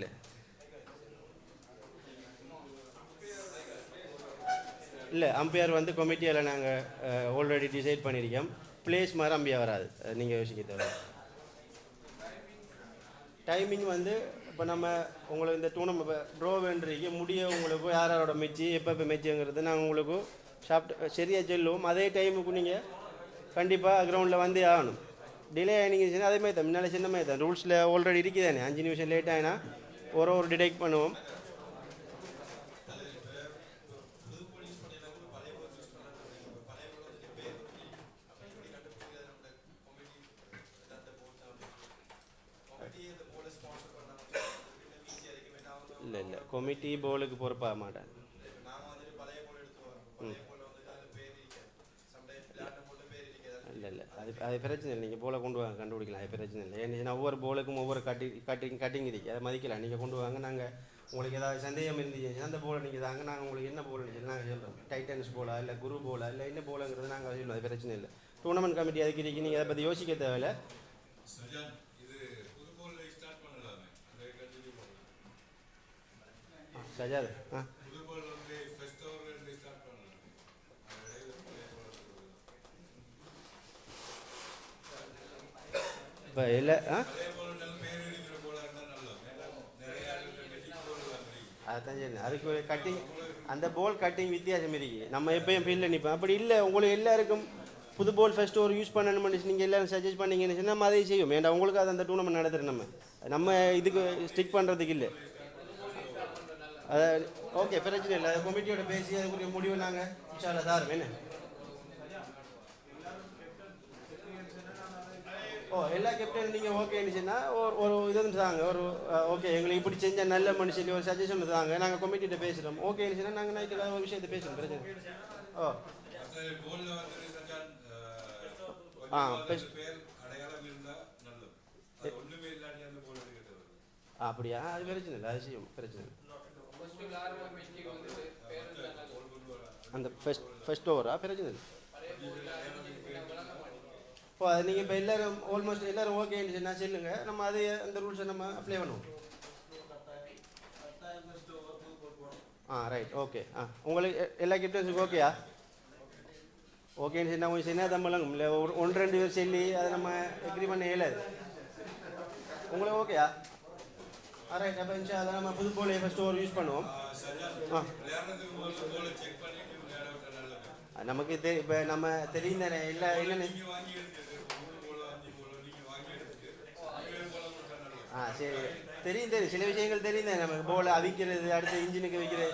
இல்லை அம்பையர் வந்து கமிட்டியில் நாங்கள் ஆல்ரெடி டிசைட் பண்ணியிருக்கோம். பிளேஸ் மாதிரி அம்பையர் வராது, நீங்கள் யோசிக்க தேவை. டைமிங் வந்து இப்போ நம்ம உங்களுக்கு இந்த டூர்னமெண்ட் ட்ரோ வேண்டிய முடிய உங்களுக்கு யாரோட மெச்சு எப்போ மெச்சுங்கிறது நாங்கள் உங்களுக்கு சரியாக சொல்லுவோம். அதே டைமுக்கு நீங்கள் கண்டிப்பாக கிரவுண்டில் வந்து ஆகணும். டிலே ஆகினீங்கன்னா அதே மாதிரி தான் முன்னால் சின்ன மாதிரி தான் ரூல்ஸில் ஆல்ரெடி இருக்குதானே. 5 நிமிஷம் லேட் ஆகினா ஒரு டிடெக்ட் பண்ணுவோம். இல்லை கமிட்டி போலுக்கு பொறுப்பாக மாட்டேன். இல்லை அது பிரச்சனை இல்லை. நீங்கள் போலை கொண்டு வாங்க, கண்டுபிடிக்கலாம். அது பிரச்சனை இல்லை. ஏன்னா ஒவ்வொரு போலுக்கும் ஒவ்வொரு கட்டிங் இருக்குது, அதை மதிக்கலாம். நீங்கள் கொண்டு வாங்க. நாங்கள் உங்களுக்கு ஏதாவது சந்தேகம் இருந்துச்சுன்னா அந்த போலை நீங்கள் தாங்க, நாங்கள் உங்களுக்கு என்ன போல் சொல்லி நாங்கள் சொல்கிறோம். டைட்டன்ஸ் போலா இல்லை குரு போலா இல்லை என்ன போலங்கிறது நாங்கள் சொல்லுவோம். அது பிரச்சனை இல்லை. டூர்னமெண்ட் கமிட்டி அதுக்கு இருக்கு, நீங்கள் அதை பற்றி யோசிக்க தேவையில்லை. சஜாத் இப்போ இல்லை அதுதான் சரி. அதுக்கு ஒரு கட்டிங், அந்த போல் கட்டிங் வித்தியாசம் இருக்கு. நம்ம எப்பயும் ஃபீல்டில் நிற்போம். அப்படி இல்லை, உங்களுக்கு எல்லாருக்கும் புது போல் ஃபஸ்ட்டு ஒரு யூஸ் பண்ணணும்னு நீங்கள் எல்லோரும் சஜஸ்ட் பண்ணிங்கன்னு நம்ம அதை செய்வோம். ஏன்டா உங்களுக்கு அது அந்த டூர்னமெண்ட் நடத்துகிறோம். நம்ம இதுக்கு ஸ்டிக் பண்ணுறதுக்கு இல்லை. அதை ஓகே பிரச்சனை இல்லை. அது கமிட்டியோட பேசி அதுக்குரிய முடிவு நாங்கள் இன்ஷால்லா தாரோம். என்ன எல்லா கேப்டன் நீங்கள் ஓகேன்னு சொன்னால் ஒரு இது தாங்க, ஒரு ஓகே எங்களுக்கு இப்படி செஞ்சால் நல்ல மனுஷன் ஒரு சஜஷன் தாங்க, நாங்கள் கமிட்டிகிட்ட பேசுகிறோம். ஓகேன்னு சொன்னால் நாங்கள் நைட்டு ஒரு விஷயத்தை பேசுகிறோம். பிரச்சனை அப்படியா? அது பிரச்சனை இல்லை, அது செய்யும். பிரச்சனை இல்லை. அந்த ஃபர்ஸ்ட் ஓவரா? பிரச்சனை இல்லை. அது நீங்கள் இப்போ எல்லோரும் ஆல்மோஸ்ட் எல்லோரும் ஓகேன்னு சொன்னால் சொல்லுங்க, நம்ம அது அந்த ரூல்ஸை நம்ம அப்ளை பண்ணுவோம். Right okay. உங்களுக்கு எல்லா கேப்டன்ஸுக்கும் ஓகேயா? ஓகேன்னு சொன்னால் கொஞ்சம் சின்ன தம்பளங்க இல்லை 1-2 பேர் சொல்லி அதை நம்ம எக்ரி பண்ண இயலாது. உங்களுக்கு ஓகேயா? ரைட். அப்போ இன்ஷா அல்லாஹ் நம்ம புது போலே ஃபர்ஸ்ட் ஓவர் யூஸ் பண்ணுவோம். நமக்கு இப்போ நம்ம தெரியும் தானே இல்லை இல்லைன்னு. சரி தெரியும் சில விஷயங்கள் தெரியும் தானே நமக்கு. போலை அவிக்கிறது, அடுத்த இன்ஜினுக்கு வைக்கிறது,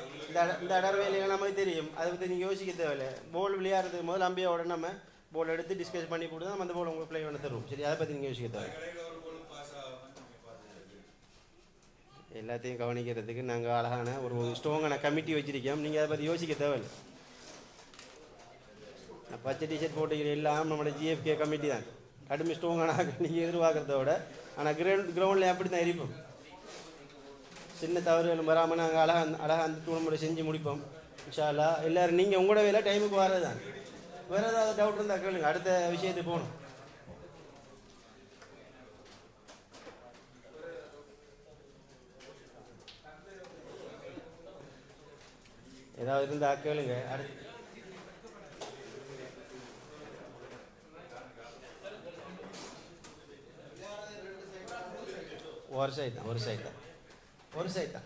இந்த அடர் வேலைகள் நமக்கு தெரியும். அதை பற்றி நீங்கள் யோசிக்க தேவையில்லை. போல் விளையாடுறதுக்கு முதல்ல அம்பியாவோட நம்ம போல் எடுத்து டிஸ்கஸ் பண்ணி போட்டு தான் நம்ம அந்த போல் உங்களுக்கு ப்ளே பண்ண தருவோம். சரி, அதை பற்றி நீங்கள் யோசிக்க தேவை. எல்லாத்தையும் கவனிக்கிறதுக்கு நாங்கள் அழகான ஒரு ஸ்ட்ராங்கான கமிட்டி வச்சுருக்கோம். நீங்கள் அதை பற்றி யோசிக்க தேவையில்லை. பச்சை டிஷர்ட் போட்டுக்கிற எல்லாம் நம்மளோட ஜிஎஃப்கே கமிட்டி தான். கடுமை ஸ்ட்ராங்கான நீங்கள் எதிர்பார்க்குறத விட. ஆனால் கிரவுண்டில் அப்படி தான் இருப்போம். சின்ன தவறுகள் வராமல் நாங்கள் அழகாக அந்த டூர்னமெண்ட்டை செஞ்சு முடிப்போம் இன்ஷா அல்லாஹ். எல்லோரும் நீங்கள் உங்களோட வேலை டைமுக்கு வர்றது தான். வேறு ஏதாவது டவுட் இருந்தால் கேளுங்க, அடுத்த விஷயத்துக்கு போகணும். ஏதாவது இருந்தால் கேளுங்க. அடுத்து ஒரு சைட் தான்.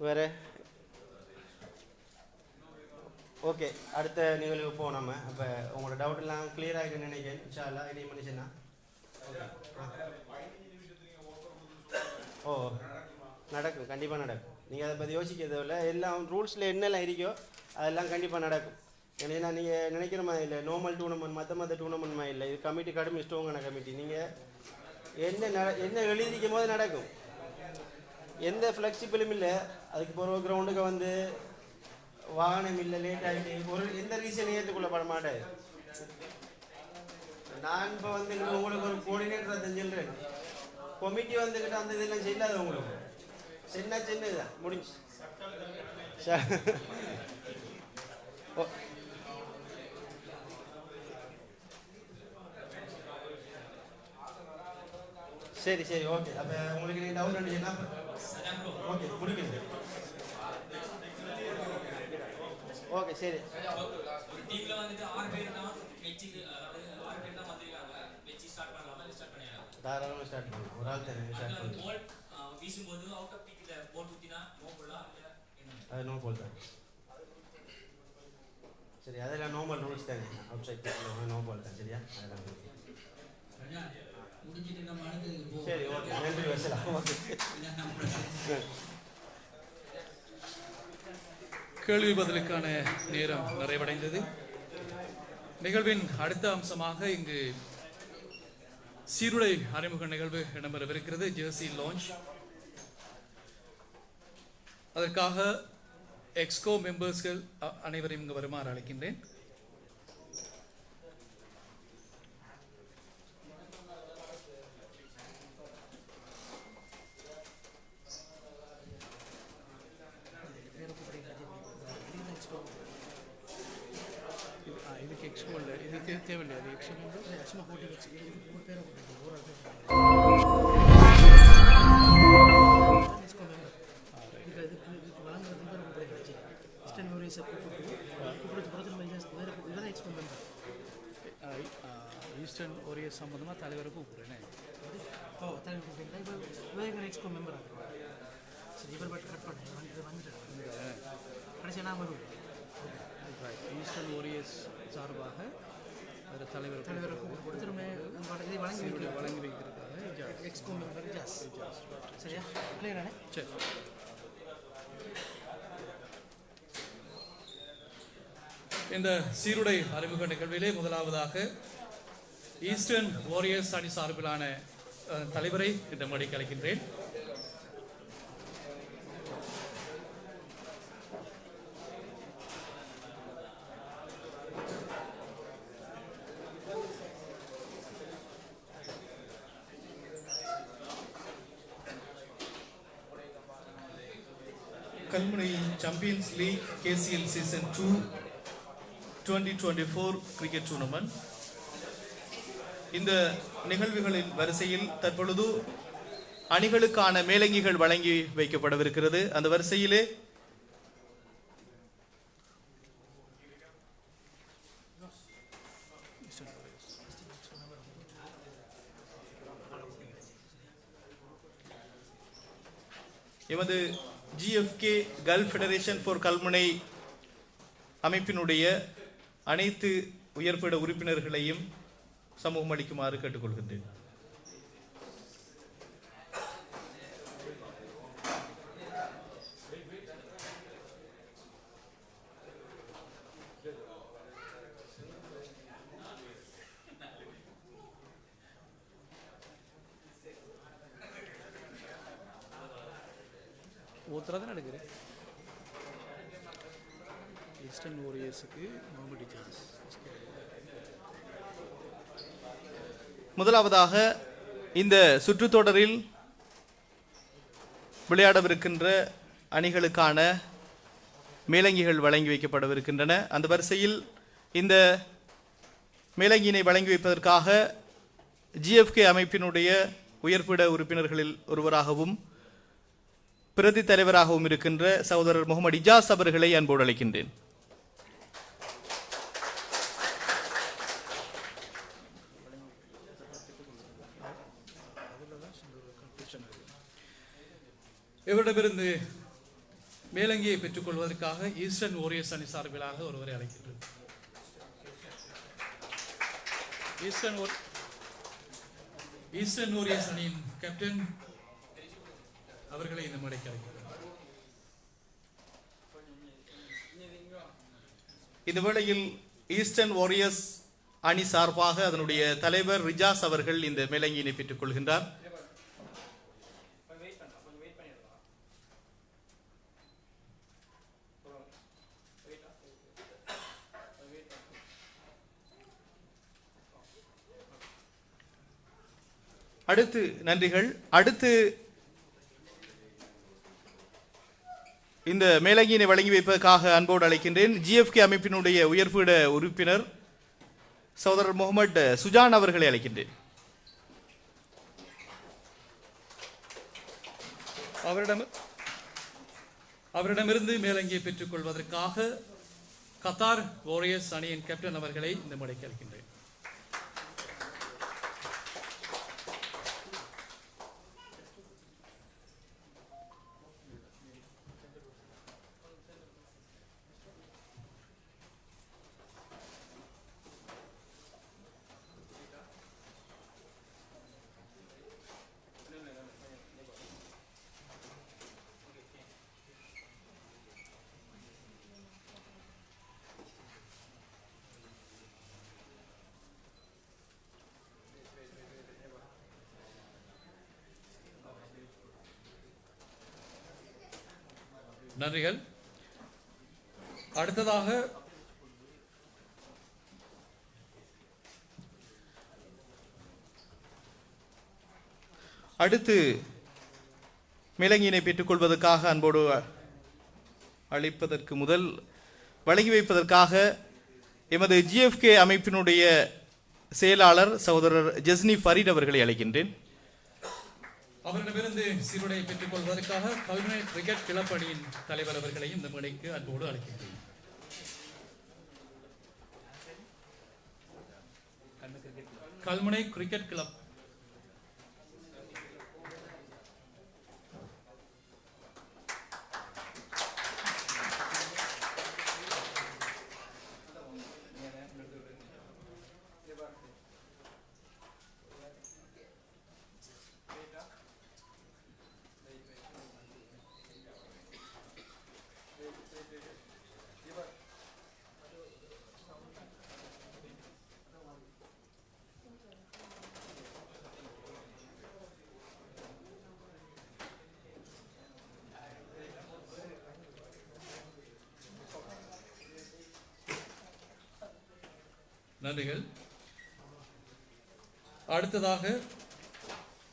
வேறு ஓகே. அடுத்த நிகழ்வுக்கு போவோம் நம்ம. அப்போ உங்களோட டவுட் எல்லாம் கிளியர் ஆகிடுன்னு நினைக்கிறேன் இன்ஷா அல்லாஹ். இனி மனுஷனா நடக்கும், கண்டிப்பாக நடக்கும். நீங்கள் அதை பற்றி யோசிக்க தேவையில்லை. எல்லாம் ரூல்ஸில் என்னெல்லாம் இருக்கோ அதெல்லாம் கண்டிப்பாக நடக்கும். ஏன்னா நீங்கள் நினைக்கிற மாதிரி இல்லை, நார்மல் டூர்னமெண்ட் மற்ற டூர்னமெண்ட் மாதிரி இல்லை. இது கமிட்டி கடுமை ஸ்ட்ராங்கான கமிட்டி. நீங்கள் என்ன எழுதிக்கும் போது நடக்கும். எந்த ஃப்ளெக்சிபிளும் இல்லை. அதுக்கு போகிற கிரவுண்டுக்கு வந்து வாகனம் இல்லை, லேட் ஆகிட்டு எந்த ரீசன் ஏற்றுக்கொள்ளப்பட மாட்டேன். நான் இப்போ வந்து உங்களுக்கு ஒரு கோஆர்டினேட்டரை செஞ்சிடுறேன். கமிட்டி வந்துக்கிட்ட அந்த இதெல்லாம் செய்யலாது. உங்களுக்கு சின்னதான் முடிஞ்சு. சரி ஓகே. அப்போ உங்களுக்கு நீங்கள் டவுட் இருந்துச்சுன்னா ஓகே முடிக்கணும். ஓகே சரி. ஒரு டீம்ல வந்துட்டு 6 பேர் தான் வெச்சி, 6 பேர் தான் வந்திருக்காங்க. வெச்சி ஸ்டார்ட் பண்ணலாமா? தாராளமாக ஸ்டார்ட் பண்ணுவோம். ஒரு ஆள் தானே ஸ்டார்ட் பண்ணுவோம். வீசும்போது அவுட் ஆஃப் பிச்சில் போல் ஊற்றினா நோ போடலாம் இல்லை அது நோ போல் தான். சரி, அதெல்லாம் நார்மல் ரூல்ஸ் தானே. அவுட் சைட் நோ போல் தான். சரியா? அதெல்லாம் முடிஞ்சிட்டு நம்ம அடுத்ததுக்கு போவோம். சரி, ஓகே. நன்றி வசலாம். கேள்வி பதிலுக்கான நேரம் நிறைவடைந்தது. நிகழ்வின் அடுத்த அம்சமாக இங்கு சீருடை அறிமுக நிகழ்வு இடம்பெறவிருக்கிறது. Jersey launch. அதற்காக எக்ஸ்கோ மெம்பர்ஸ்கள் அனைவரையும் இங்கு வருமாறு அழைக்கின்றேன். இதுக்கு எக்ஸ்போ இல்லை, இதுக்கு தேவையில்லை. அது எக்ஸ்போ சும்மா போட்டு வச்சு ஒரு பேரை போட்டு ஒரு ஆள் இதுக்கு வழங்குறது பேரை போட்டு வச்சு இஸ்டன் யூரிஸை கூப்பிடுறது பிறகு வேறு இதுதான் எக்ஸ்போ மெம்பர். ஈஸ்டர்ன் ஓரியஸ் சம்பந்தமாக தலைவரை கூப்பிடுறேன். ஓ, தலைவர் கூப்பிட்டீங்களா? இப்போ வேறு எக்ஸ்போ மெம்பர் ஆகும். சரி, இவர் பட்டு கட் பண்ணேன் வந்துட்டு கடைசி நான் வருவேன். ஈஸ்டர்ன் ஓரியஸ் சார்பாக வேறு தலைவரை கூப்பிட்டு திரும்ப இதை வழங்கி வைக்கிறதுக்காக எக்ஸ்போ மெம்பர் ஜாஸ். சரியா? இல்லையானே? சரி. இந்த சீருடை அறிமுக நிகழ்விலே முதலாவதாக ஈஸ்டர்ன் வாரியர்ஸ் அணி சார்பிலான தலைவரை இந்த மேடைக்கு அழைக்கின்றேன். Kalmunai champions league KCL season 2 2024 cricket tournament. இந்த நிகழ்வுகளின் வரிசையில் தற்பொழுது அணிகளுக்கான மேலங்கிகள் வழங்கி வைக்கப்படவிருக்கிறது. அந்த வரிசையிலே எமது GFK gulf federation for Kalmunai அமைப்பினுடைய அனைத்து உயர்பட உறுப்பினர்களையும் சமூகம் அளிக்குமாறு கேட்டுக்கொள்கின்றேன். ஒருத்தராக எடுக்கிறேன். ஈஸ்டர்ன் ஓரியர்ஸுக்கு முகமது ஜாஸ். முதலாவதாக இந்த சுற்றுத்தொடரில் விளையாடவிருக்கின்ற அணிகளுக்கான மேலங்கிகள் வழங்கி வைக்கப்படவிருக்கின்றன. அந்த வரிசையில் இந்த மேலங்கியினை வழங்கி வைப்பதற்காக GFK அமைப்பினுடைய உயர்பிட உறுப்பினர்களில் ஒருவராகவும் பிரதி தலைவராகவும் இருக்கின்ற சகோதரர் முகமது இஜாஸ் அவர்களை அன்போடு அழைக்கின்றேன். இவரிடமிருந்து மேலங்கியை பெற்றுக் கொள்வதற்காக ஈஸ்டர்ன் ஓரியர்ஸ் அணி சார்பிலாக ஒருவரை அழைக்கின்றேன். ஈஸ்டர்ன் ஓரியர்ஸ் அணியின் கேப்டன் அவர்களை இந்த மேடைக்கு அழைக்கிறார். இந்த வேளையில் ஈஸ்டர்ன் வாரியர்ஸ் அணி சார்பாக அதனுடைய தலைவர் ரிஜாஸ் அவர்கள் இந்த மேலங்கியினை பெற்றுக் கொள்கின்றார். அடுத்து நன்றிகள். அடுத்து இந்த மேலங்கியினை வழங்கி வைப்பதற்காக அன்போடு அழைக்கின்றேன் GFK அமைப்பினுடைய உயர்பீட உறுப்பினர் சகோதரர் முகமது சுஜான் அவர்களை அழைக்கின்றேன். அவரிடமிருந்து மேலங்கியை பெற்றுக் கொள்வதற்காக கத்தார் வாரியர்ஸ் அணியின் கேப்டன் அவர்களை இந்த மேடைக்கு அழைக்கின்றேன். நன்றிகள். அடுத்ததாக அடுத்து மிளங்கியினை பெற்றுக்கொள்வதற்காக அன்போடு அழைப்பதற்கு முதல் வழங்கி வைப்பதற்காக எமது ஜிஎஃப்கே அமைப்பினுடைய செயலாளர் சகோதரர் ஜஸ்னி ஃபரீட் அவர்களை அழைக்கின்றேன். அவரிடமிருந்து சீருடையை பெற்றுக் கொள்வதற்காக கல்முனை கிரிக்கெட் கிளப் அணியின் தலைவர் அவர்களையும் இந்த மேடைக்கு அன்போடு அழைக்கின்றேன். கல்முனை கிரிக்கெட் கிளப் நன்றிகள். அடுத்ததாக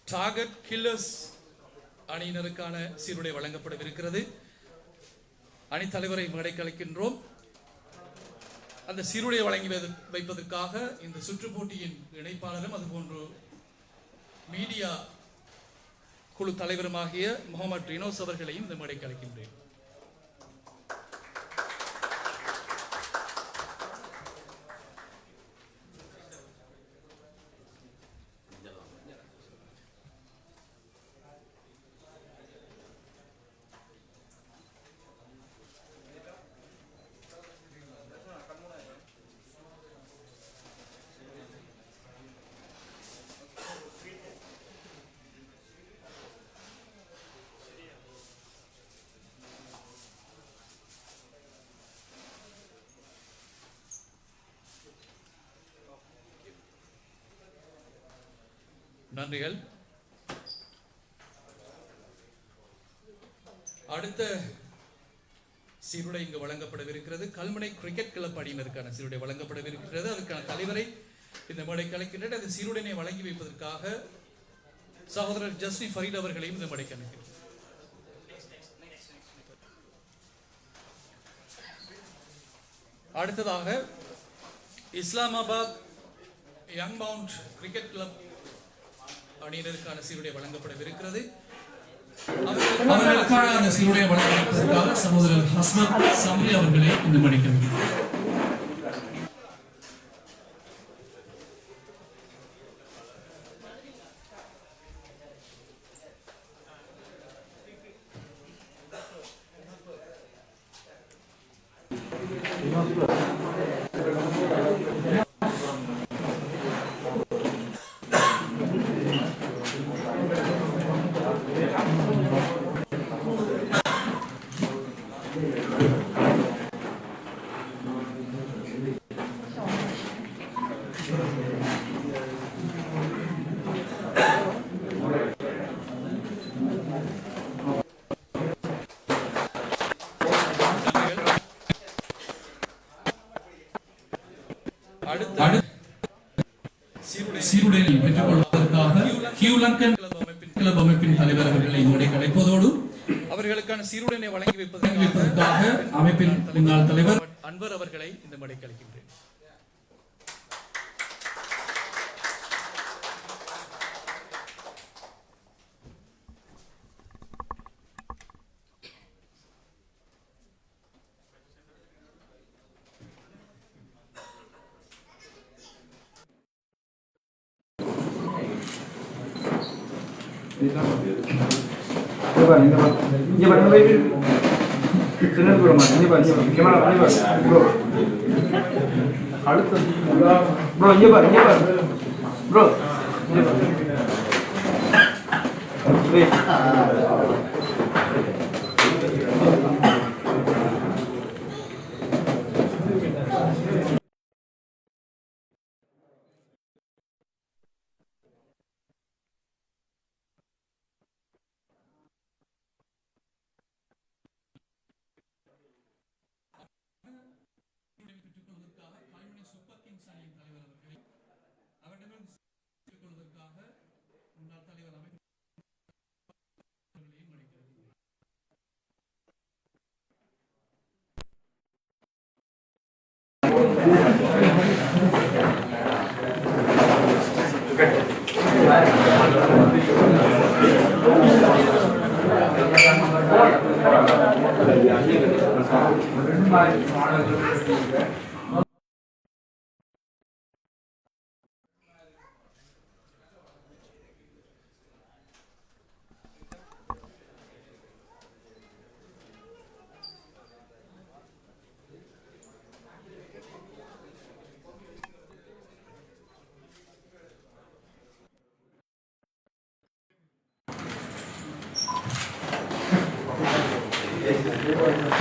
டார்கெட் கில்லர்ஸ் அணியினருக்கான சீருடை வழங்கப்படவிருக்கிறது. அணித்தலைவரை மேடைக்கு அழைக்கின்றோம். அந்த சீருடை வழங்கி வைப்பதற்காக இந்த சுற்று போட்டியின் இணைப்பாளரும் அதுபோன்று மீடியா குழு தலைவருமாகிய முகமது ரினோஸ் அவர்களையும் இந்த மேடைக்கு அழைக்கின்றேன். நன்றிகள். அடுத்த சீருடை இங்கு வழங்கப்படவிருக்கிறது. கல்முனை கிரிக்கெட் கிளப் அணியினருக்கான சீருடை வழங்கப்படவிருக்கிறது. அதற்கான தலைவரை இந்த மேடைக்கு அழைக்கின்றனர். அந்த சீருடையை வழங்கி வைப்பதற்காக சகோதரர் ஜஸ்னி ஃபரீட் அவர்களையும் இந்த மேடைக்கு அழைக்கிறேன். அடுத்ததாக Islamabad young mount cricket club அணியினருக்கான சீருடை வழங்கப்படவிருக்கிறது. அவர்களுக்கான அந்த சீருடை வழங்கப்படுவதற்காக சகோதரர் ஹஸ்மத் சம்ரி அவர்களை இந்த மணிக்கு சீருடையை பெற்றுக் கொள்வதற்காக ஹியூலங்கன் கிளப் அமைப்பின் தலைவர் அவர்களை இங்கே அழைப்பதோடு அவர்களுக்கான சீருடையை வழங்கி வைப்பதற்காக அமைப்பின் முன்னாள் தலைவர் அன்வர் அவர்களை இந்த மேடைக்கு அழைக்கின்றேன். லைன்ஸ் அணியின் தலைவர் அவர்களை அவரிடமிருந்து கொள்வதற்காக முன்னாள் தலைவர் அமைப்பு அழைக்கிறது.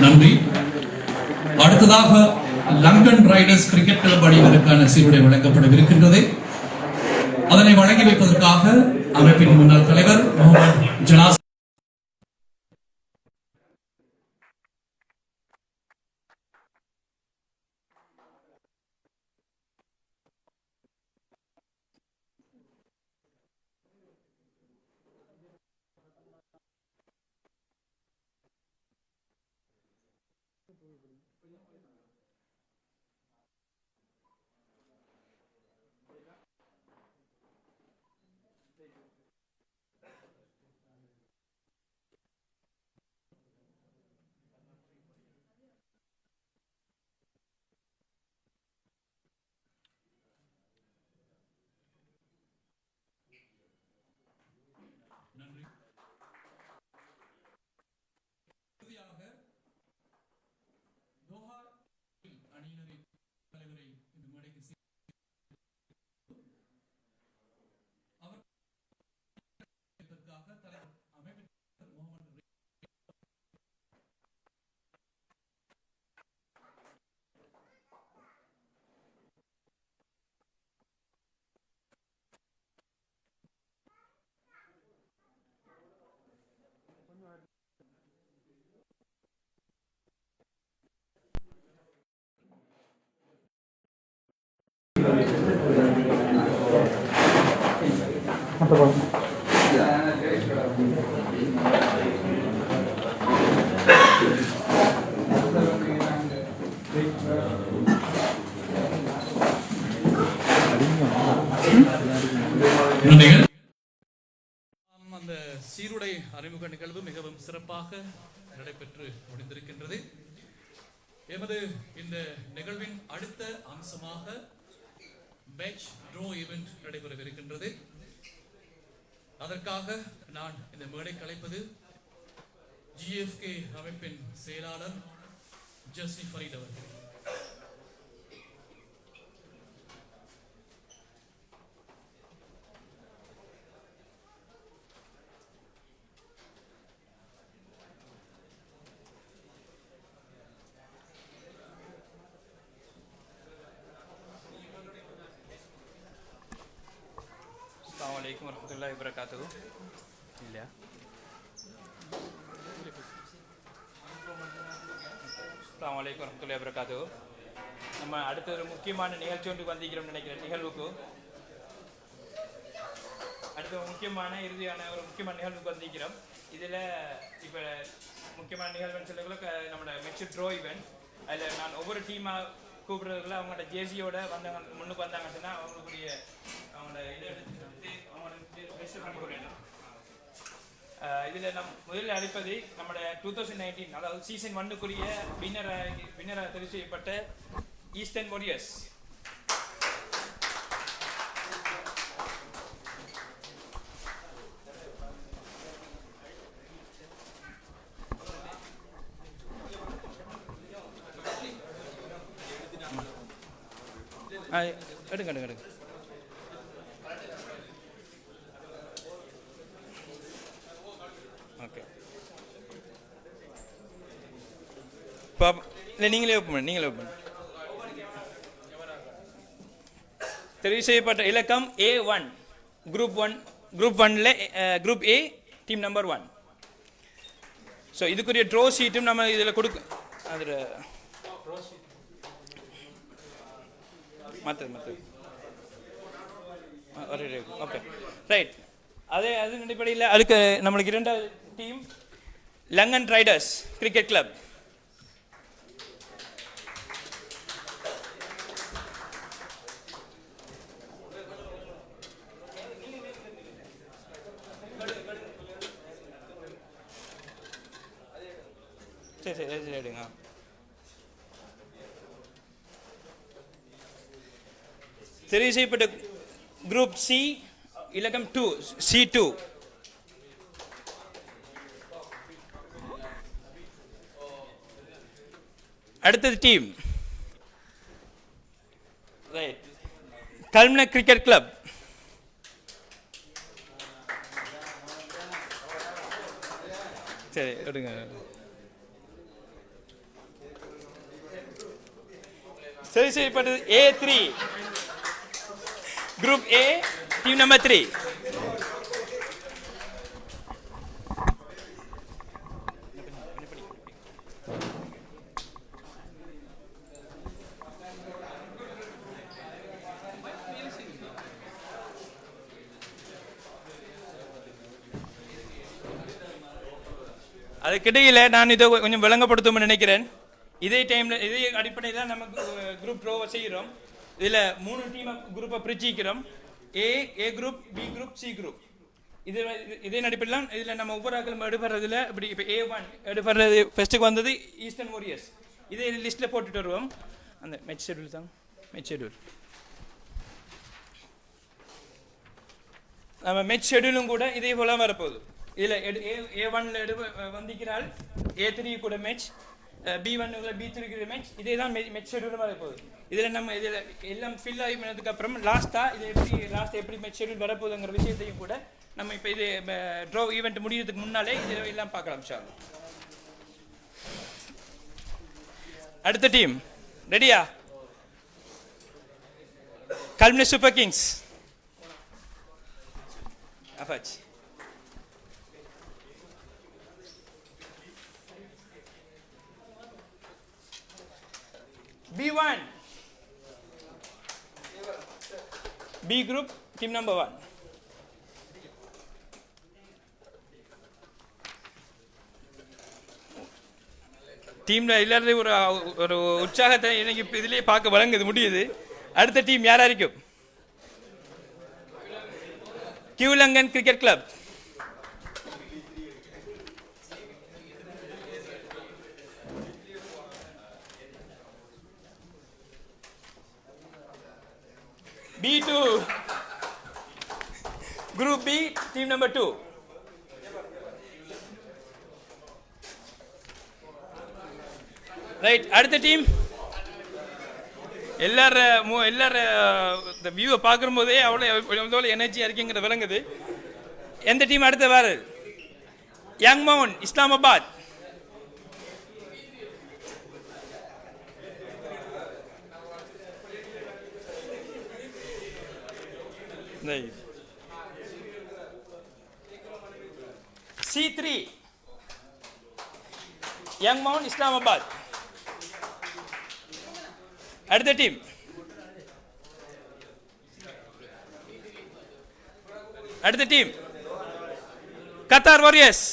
நன்றி. அடுத்ததாக லண்டன் ரைடர்ஸ் கிரிக்கெட் கிளப் அணியினருக்கான சீருடை வழங்கப்படவிருக்கின்றது. அதனை வழங்கி வைப்பதற்காக அமைப்பின் முன்னாள் தலைவர் முகமது ஜனாஸ் நன்றி. இறுதியாக தோஹா அணியினரின் தலைவரை இந்த மேடைக்கு அவர் தலைவர் அமைப்பின் முகமது அந்த சீருடை அறிமுக நிகழ்வு மிகவும் சிறப்பாக நடைபெற்று முடிந்திருக்கின்றது. எமது இந்த நிகழ்வின் அடுத்த அம்சமாக மேட்ச் ட்ரோ ஈவென்ட் நடைபெறவிருக்கின்றது. அதற்காக நான் இந்த மேடைக்கு அழைப்பது GFK அமைப்பின் செயலாளர் ஜஸ்னி ஃபரீத் அவர்கள். Assalamualaikum warahmatullahi wabarakatuh. இல்லையா? Assalamualaikum warahmatullahi wabarakatuh. நம்ம அடுத்த ஒரு முக்கியமான நிகழ்ச்சி ஒன்று வந்திருக்கிறோம் நினைக்கிறேன். நிகழ்வுக்கு அடுத்த முக்கியமான இறுதியான ஒரு முக்கியமான நிகழ்வுக்கு வந்திருக்கிறோம். இதில் இப்போ முக்கியமான நிகழ்வுன்னு சொல்லக்குள்ள நம்மளோட மெட்ச் ட்ரோ ஈவெண்ட். அதில் நான் ஒவ்வொரு டீமாக கூப்பிட்றதுல அவங்களோட ஜேசியோட வந்தாங்க, முன்னுக்கு வந்தாங்கன்னு சொன்னால் அவங்களுடைய அவங்களோட இதை எடுத்து அவங்களோட ரெஜிஸ்டர் பண்ணி கொடுக்கணும். இதில் நம் முதலில் அழைப்பது நம்மளோட 2019 அதாவது சீசன் 1க்குரிய வின்னராக தெரிவு செய்யப்பட்ட ஈஸ்டர்ன் வாரியர்ஸ். எடுங்க ஓகே. இல்லை நீங்களே ஓப்பன் தெரிவு செய்யப்பட்ட இலக்கம் A1 குரூப் 1ல group A team number 1. So இதுக்குரிய ட்ரோ ஷீட்டும் நம்ம இதில் அதில் மற்றது ஓகே ரைட். அதன் அடிப்படையில் அதுக்கு நம்மளுக்கு இரண்டாவது team Lankan riders cricket club. சரி எடுங்க. தெரிவு செய்யப்பட்ட குரூப் சி இலக்கம் 2 C2. அடுத்தது team right Kalmunai cricket club. சரி எடுங்க. சரி செய்யப்பட்டது A3 group A team number 3. அதுக்கிடையில் நான் இதை கொஞ்சம் விளங்கப்படுத்தும் நினைக்கிறேன். இதே டைமில் இதே அடிப்படையில் தான் நம்ம குரூப் ட்ரோவை செய்கிறோம். இதில் 3 டீமை குரூப்பை பிரிச்சிக்கிறோம். A group, B group, C group. இதே அடிப்படையில் இதில் நம்ம ஒவ்வொரு ஆக்களும் எடுப்படுறதுல இப்படி இப்போ A1 எடுப்படுறது ஃபஸ்ட்டுக்கு வந்தது ஈஸ்டர்ன் வாரியர்ஸ். இதே லிஸ்ட்டில் போட்டுட்டு வருவோம். அந்த மேட்ச் ஷெடியூல் தான் மேட்ச் ஷெடியூல். நம்ம மேட்ச் ஷெடியூலும் கூட இதே போல வரப்போகுது. இதில் A1 வந்திக்கிறாள், A3 கூட மேட்ச், B1 B3 மேட்ச். இதே தான் மேட்ச் ஷெடியூலும் வரப்போகுது. இதில் நம்ம இதில் எல்லாம் ஃபில் ஆகி பண்ணதுக்கு அப்புறம் லாஸ்ட்டாக இது எப்படி மேட்ச் ஷெடியூல் வரப்போகுதுங்கிற விஷயத்தையும் கூட நம்ம இப்போ இது ட்ரோ ஈவெண்ட் முடியறதுக்கு முன்னாலே இதில் எல்லாம் பார்க்கலாம். சார் அடுத்த டீம் ரெடியா? Kalmunai super kings. அஃபாஜ் B1 B group team number 1. டீம்ல எல்லாரும் ஒரு உற்சாகத்தை எனக்கு இப்போ இதுலேயே பார்க்க வழங்குது முடியுது. அடுத்த டீம் யாரா இருக்கும்? Q Lankan cricket club. B2 Group B team number 2. Right. அடுத்த டீம் எல்லாரும் இந்த வியூவை பார்க்கும் போதே அவ்வளோ எனர்ஜியாக இருக்குங்கிற விளங்குது. எந்த டீம் அடுத்த வேறு? Young Mount Islamabad. C3 Young Mount Islamabad. அடுத்த team Qatar Warriors.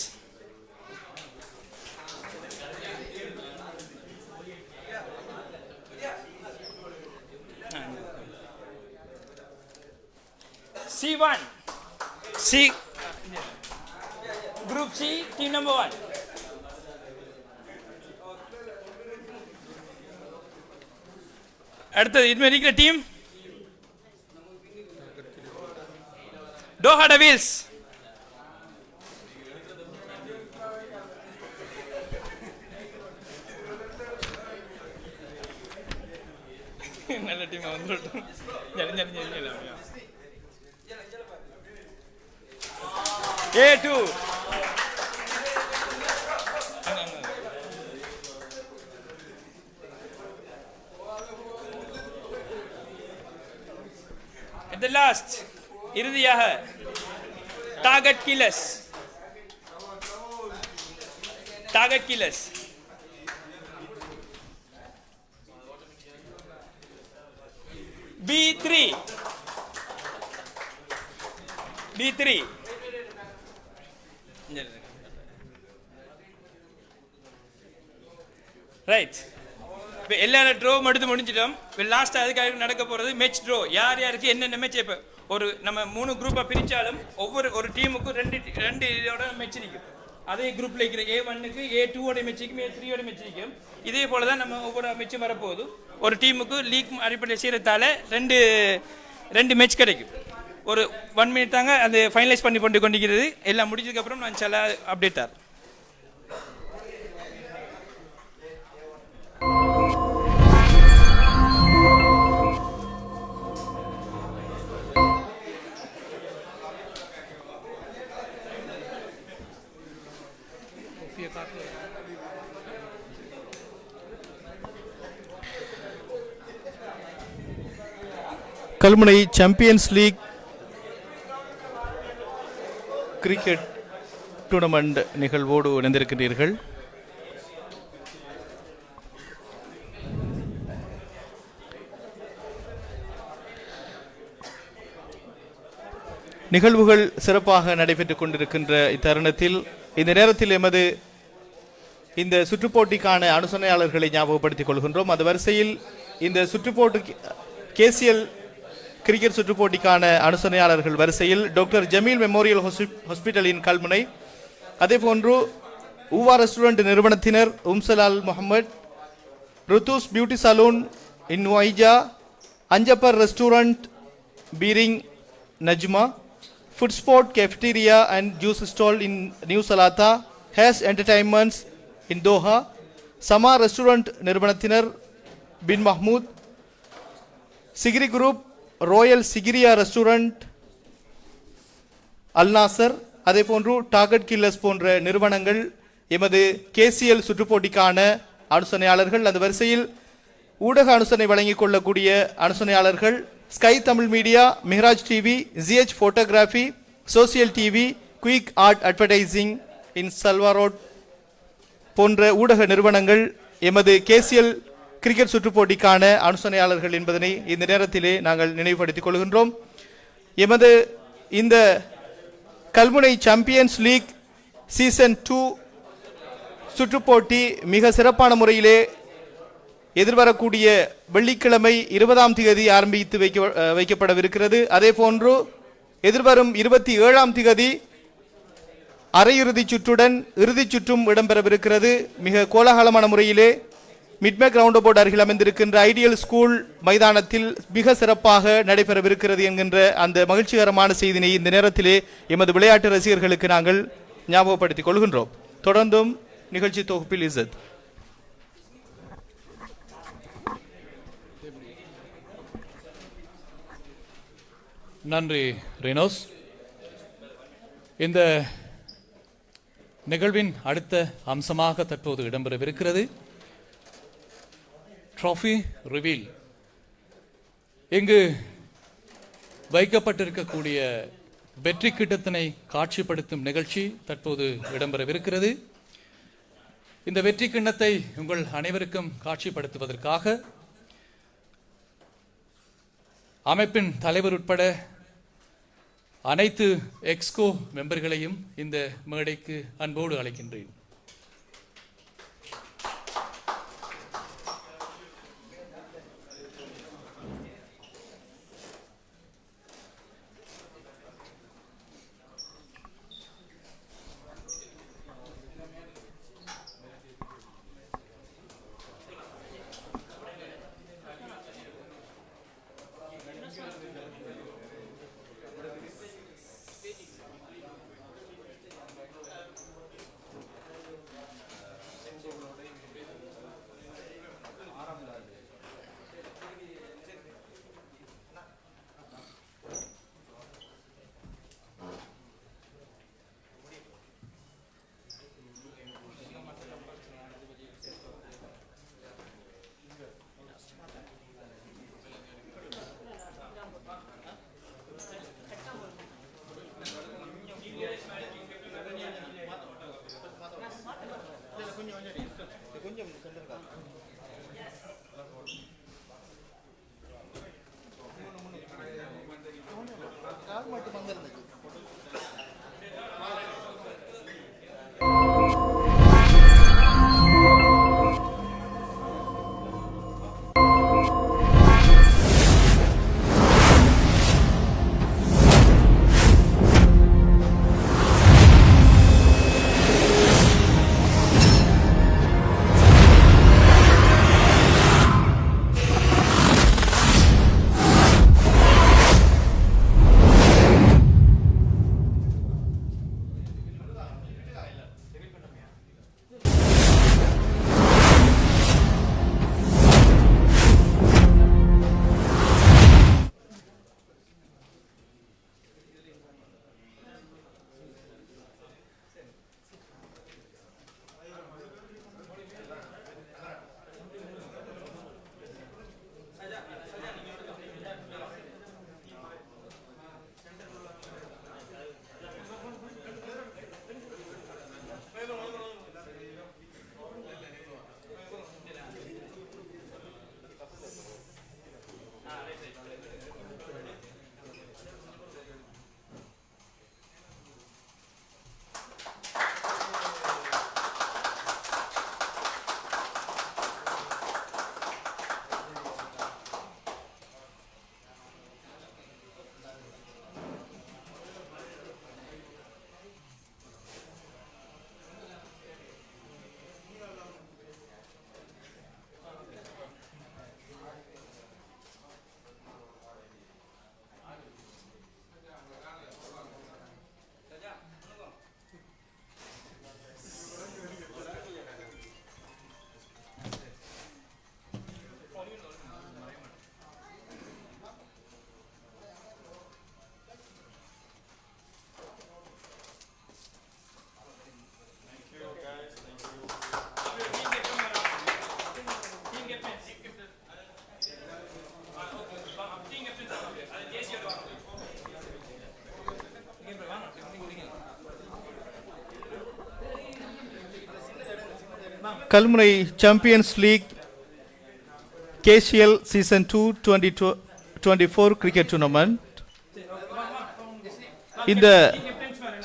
C1 Group C team number 1. அடுத்தது இதுமே இருக்கிற டீம் டோஹா டெவில்ஸ். நல்ல டீம் வந்துட்டோம். A2 at the last இறுதியாக Target Killers. B3. B3. Right. இப்போ எல்லாரும் ட்ரோவும் எடுத்து முடிஞ்சிட்டோம். இப்போ லாஸ்ட்டாக அதுக்காக நடக்க போகிறது மேட்ச் ட்ரோ. யார் யாருக்கு என்னென்ன மேட்ச் இப்போ ஒரு நம்ம 3 குரூப்பாக பிரித்தாலும் ஒரு டீமுக்கும் ரெண்டு இதோட மேட்ச் இருக்கும். அதே குரூப்பில் இருக்கிற A1க்கு A2ஓட மேட்சிக்கும் A3ஓட மேட்ச் இருக்கும். இதே போல தான் நம்ம ஒவ்வொரு மேட்சும் வரப்போகுது. ஒரு டீமுக்கு லீக் அடிப்படையில் செய்கிறதால ரெண்டு மேட்ச் கிடைக்கும். ஒரு 1 மினிட் தாங்க அது ஃபைனலைஸ் பண்ணி கொண்டிருக்கிறது. எல்லாம் முடிஞ்சதுக்கப்புறம் நான் சில அப்டேட் தரேன். Kalmunai champions league cricket tournament நிகழ்வோடு இணைந்திருக்கின்றீர்கள். நிகழ்வுகள் சிறப்பாக நடைபெற்றுக் கொண்டிருக்கின்ற இத்தருணத்தில் இந்த நேரத்தில் எமது இந்த சுற்றுப்போட்டிக்கான அனுசரணையாளர்களை ஞாபகப்படுத்திக் கொள்கின்றோம். அந்த வரிசையில் இந்த சுற்றுப்போட்டி கேசிஎல் கிரிக்கெட் சுற்றுப்போட்டிக்கான அனுசரணையாளர்கள் வரிசையில் டாக்டர் ஜமீல் மெமோரியல் ஹாஸ்பிட்டலின் கல்முனை, அதேபோன்று ஊவா ரெஸ்டாரண்ட் நிறுவனத்தினர் உம்சலால் முகமது, ருத்தூஸ் பியூட்டி சலூன் இன் வைஜா, அஞ்சப்பர் ரெஸ்டாரண்ட் பீரிங் Najma, food sport cafeteria and juice stall in New Salata, Hash entertainments in Doha, Sama restaurant நிறுவனத்தினர் Bin Mahmoud, Sigiri group, royal Sigiriya restaurant, Al Nasser, அதே போன்று target killers போன்ற நிறுவனங்கள் எமது KCl சுற்றுப்போட்டிக்கான அனுசரணையாளர்கள். அந்த வரிசையில் ஊடக அனுசரணை வழங்கிக் கொள்ளக்கூடிய அனுசரணையாளர்கள் sky Tamil media, Mihraj TV, GH photography, social TV, quick art advertising in சல்வாரோட் போன்ற ஊடக நிறுவனங்கள் எமது கேசிஎல் கிரிக்கெட் சுற்றுப்போட்டிக்கான அனுசரணையாளர்கள் என்பதனை இந்த நேரத்திலே நாங்கள் நினைவுபடுத்திக் கொள்கின்றோம். எமது இந்த கல்முனை சாம்பியன்ஸ் லீக் சீசன் 2 சுற்றுப்போட்டி மிக சிறப்பான முறையிலே எதிர்வரக்கூடிய வெள்ளிக்கிழமை 20ஆம் தேதி ஆரம்பித்து வைக்கப்படவிருக்கிறது. அதே போன்று எதிர்வரும் 27ஆம் தேதி அரையிறுதி சுற்றுடன் இறுதிச் சுற்றும் இடம்பெறவிருக்கிறது. மிக கோலாகலமான முறையிலே மிட்மேக் ரவுண்ட் போர்டு அருகில் அமைந்திருக்கின்ற ஐடியல் ஸ்கூல் மைதானத்தில் மிக சிறப்பாக நடைபெறவிருக்கிறது என்கின்ற அந்த மகிழ்ச்சிகரமான செய்தினை இந்த நேரத்திலே எமது விளையாட்டு ரசிகர்களுக்கு நாங்கள் ஞாபகப்படுத்திக் கொள்கின்றோம். தொடர்ந்தும் நிகழ்ச்சி தொகுப்பில் இசத். நன்றி ரீனோஸ். இந்த நிகழ்வின் அடுத்த அம்சமாக தற்போது இடம்பெறவிருக்கிறது ட்ராஃபி ரிவீல். இங்கு வைக்கப்பட்டிருக்கக்கூடிய வெற்றி கிட்டத்தினை காட்சிப்படுத்தும் நிகழ்ச்சி தற்போது இடம்பெறவிருக்கிறது. இந்த வெற்றி கிண்ணத்தை உங்கள் அனைவருக்கும் காட்சிப்படுத்துவதற்காக அமைப்பின் தலைவர் உட்பட அனைத்து எக்ஸ்கோ மெம்பர்களையும் இந்த மேடைக்கு அன்போடு அழைக்கின்றேன். Kalmunai champions league KCL season 2 2024 cricket tournament. இந்த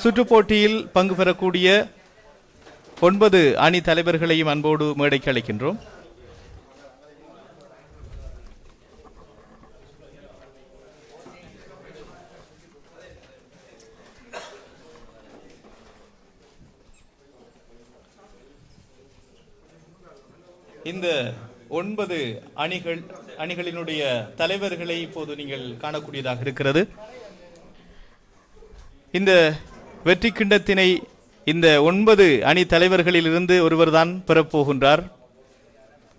சுற்றுப் போட்டியில் பங்கு பெறக்கூடிய 9 அணி தலைவர்களையும் அன்போடு மேடைக்கு அழைக்கின்றோம். இந்த 9 அணிகளினுடைய தலைவர்களை இப்போது நீங்கள் காணக்கூடியதாக இருக்கிறது. இந்த வெற்றி கிண்ணத்தினை இந்த 9 அணி தலைவர்களில் இருந்து ஒருவர் தான் பெறப்போகின்றார்.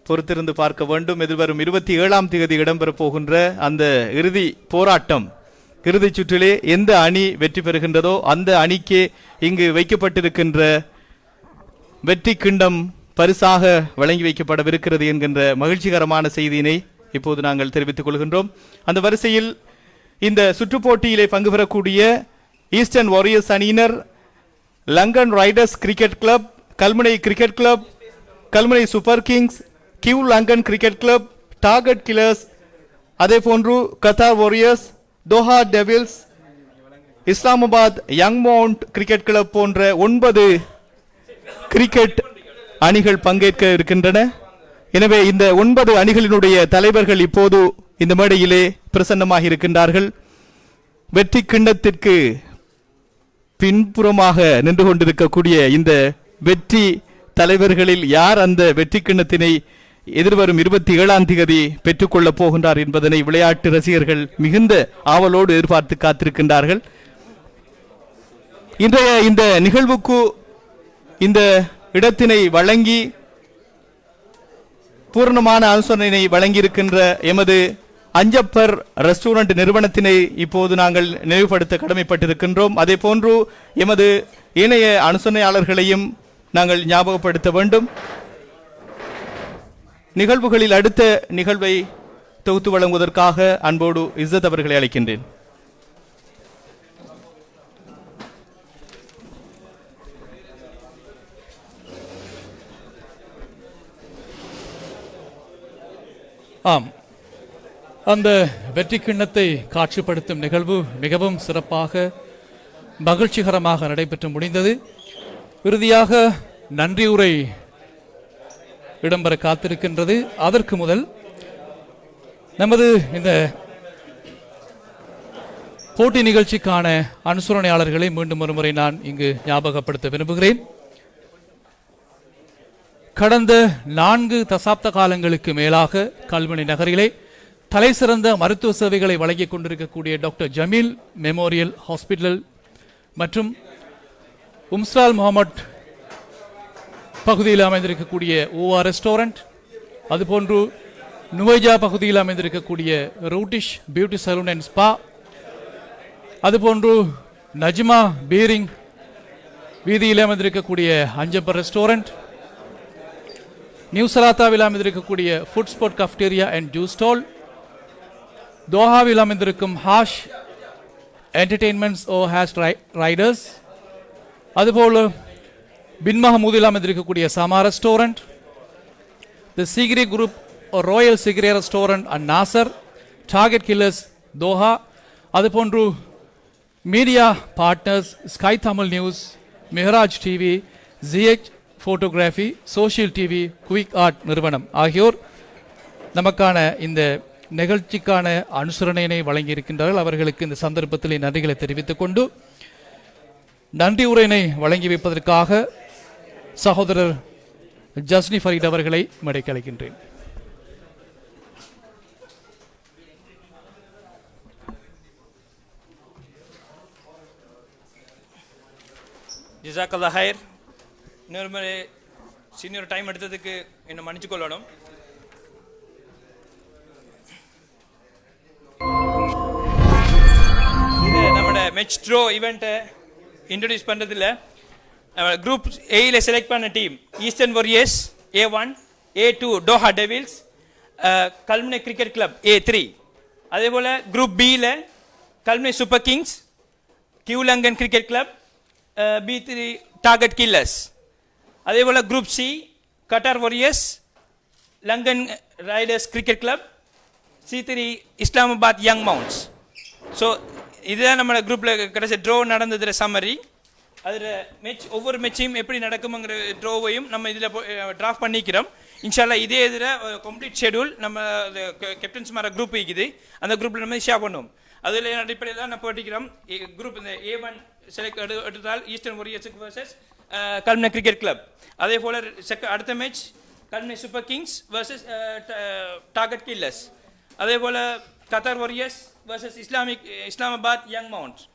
பொறுத்திருந்து பார்க்க வேண்டும். எதிர்வரும் 27ஆம் தேதி இடம்பெறப் போகின்ற அந்த இறுதி போராட்டம், இறுதி சுற்றிலே எந்த அணி வெற்றி பெறுகின்றதோ அந்த அணிக்கே இங்கு வைக்கப்பட்டிருக்கின்ற வெற்றி கிண்ணம் பரிசாக வழங்கி வைக்கப்படவிருக்கிறது என்கின்ற மகிழ்ச்சிகரமான செய்தியினை இப்போது நாங்கள் தெரிவித்துக் கொள்கின்றோம். அந்த வரிசையில் இந்த சுற்றுப் போட்டியிலே பங்கு பெறக்கூடிய ஈஸ்டர்ன் வாரியர்ஸ் அணியினர், Lankan riders cricket club, Kalmunai cricket club, Kalmunai super kings, Q Lankan cricket club, target killers, அதே போன்று Qatar warriors, Doha devils, Islamabad young mount cricket club போன்ற 9 கிரிக்கெட் அணிகள் பங்கேற்க இருக்கின்றன. எனவே இந்த 9 அணிகளினுடைய தலைவர்கள் இப்போது இந்த மேடையிலே பிரசன்னமாக இருக்கின்றார்கள். வெற்றி கிண்ணத்திற்கு பின்புறமாக நின்று கொண்டிருக்கக்கூடிய இந்த வெற்றி தலைவர்களில் யார் அந்த வெற்றி கிண்ணத்தினை எதிர்வரும் 27ஆம் தேதி பெற்றுக்கொள்ளப் போகின்றார் என்பதனை விளையாட்டு ரசிகர்கள் மிகுந்த ஆவலோடு எதிர்பார்த்து காத்திருக்கின்றார்கள். இன்றைய இந்த நிகழ்வுக்கு இந்த இடத்தினை வழங்கி பூர்ணமான ஆலோசனை வழங்கியிருக்கின்ற எமது அஞ்சப்பர் ரெஸ்டாரண்ட் நிறுவனத்தினை இப்போது நாங்கள் நினைவுபடுத்த கடமைப்பட்டிருக்கின்றோம். அதே போன்று எமது இணைய அனுசரணையாளர்களையும் நாங்கள் ஞாபகப்படுத்த வேண்டும். நிகழ்வுகளில் அடுத்த நிகழ்வை தொகுத்து வழங்குவதற்காக அன்போடு இஸ்ஸத் அவர்களை அழைக்கின்றேன். ஆம், அந்த வெற்றி கிண்ணத்தை காட்சிப்படுத்தும் நிகழ்வு மிகவும் சிறப்பாக மகிழ்ச்சிகரமாக நடைபெற்று முடிந்தது. இறுதியாக நன்றியுரை இடம்பெற காத்திருக்கின்றது. அதற்கு முதல் நமது இந்த போட்டி நிகழ்ச்சிக்கான அனுசரணையாளர்களை மீண்டும் ஒருமுறை நான் இங்கு ஞாபகப்படுத்த விரும்புகிறேன். கடந்த 4 தசாப்த காலங்களுக்கு மேலாக கல்முனை நகரிலே தலை சிறந்த மருத்துவ சேவைகளை வழங்கிக் கொண்டிருக்கக்கூடிய டாக்டர் ஜமீல் மெமோரியல் ஹாஸ்பிட்டல் மற்றும் உம்ஸ்ரால் முகமட் பகுதியில் அமைந்திருக்கக்கூடிய ஓஆர் ரெஸ்டாரண்ட், அதுபோன்று நுவைஜா பகுதியில் அமைந்திருக்கக்கூடிய ரூட்டிஷ் பியூட்டி சலூன் அண்ட் ஸ்பா, அதுபோன்று நஜ்மா பீரிங் வீதியில் அமைந்திருக்கக்கூடிய அஞ்சப்பர் ரெஸ்டாரண்ட், நியூ சலாத்தாவில் அமைந்திருக்கக்கூடிய food spot cafeteria and juice stall, தோஹாவில் அமைந்திருக்கும் ஹாஷ் என்டர்டெயின்மெண்ட்ஸ் ஓ ஹேஷ் ரைடர்ஸ், அதுபோல் பின் மஹமூதில் அமைந்திருக்கக்கூடிய Sama restaurant, the Sigiri group royal Sigiri restaurant and Nasser, target killers Doha, அதுபோன்று media partners sky Tamil news, Mehraj TV, GH photography, social TV, quick art நிறுவனம் ஆகியோர் நமக்கான இந்த நிகழ்ச்சிக்கான அனுசரணையினை வழங்கியிருக்கின்றார்கள். அவர்களுக்கு இந்த சந்தர்ப்பத்தில் நன்றிகளை தெரிவித்துக் கொண்டு நன்றி உரையினை வழங்கி வைப்பதற்காக சகோதரர் ஜஸ்னி ஃபரீத் அவர்களை மேடைக்கு அழைக்கின்றேன். ஜிசாக்கல்லா ஹைர். இன்னொரு மாதிரி சீனியர் டைம் எடுத்ததுக்கு என்னை மன்னிச்சு கொள்ளணும். இது நம்மளோட மெச் ட்ரோ ஈவெண்ட்டை இன்ட்ரடியூஸ் பண்ணுறதில்ல. குரூப் ஏயில் செலக்ட் பண்ண team Eastern Warriors A1, A2 Doha Devils, Kalmunai cricket club A3, அதே போல் குரூப் பியில் Kalmunai super kings, Q Lankan cricket club, B3 target killers, அதே போல் group C Qatar Warriors, Lankan Riders Cricket Club, C3 Islamabad Young Mounts. So இதுதான் நம்ம குரூப்பில் கிடைச்ச draw நடந்ததுல summary. அதில் ஒவ்வொரு மேட்சையும் எப்படி நடக்குங்கிற ட்ரோவையும் நம்ம இதில் டிராஃப்ட் பண்ணிக்கிறோம். இன்ஷால்லா இதே இதில் கம்ப்ளீட் ஷெடியூல் நம்ம கேப்டன்ஸ் மாற குரூப் இருக்குது, அந்த குரூப்பில் நம்ம ஷேர் பண்ணுவோம். அதில் அடிப்படையில் தான் நம்ம போட்டிக்கிறோம். குரூப் இந்த A1 செலக்ட் எடுத்தால் ஈஸ்டர்ன் வாரியர்ஸுக்கு வர்சஸ் கல்முனை கிரிக்கெட் கிளப். அதே போல் அடுத்த match Kalmunai super kings versus target killers. அதே போல் Qatar warriors versus Islamabad Young Mounts.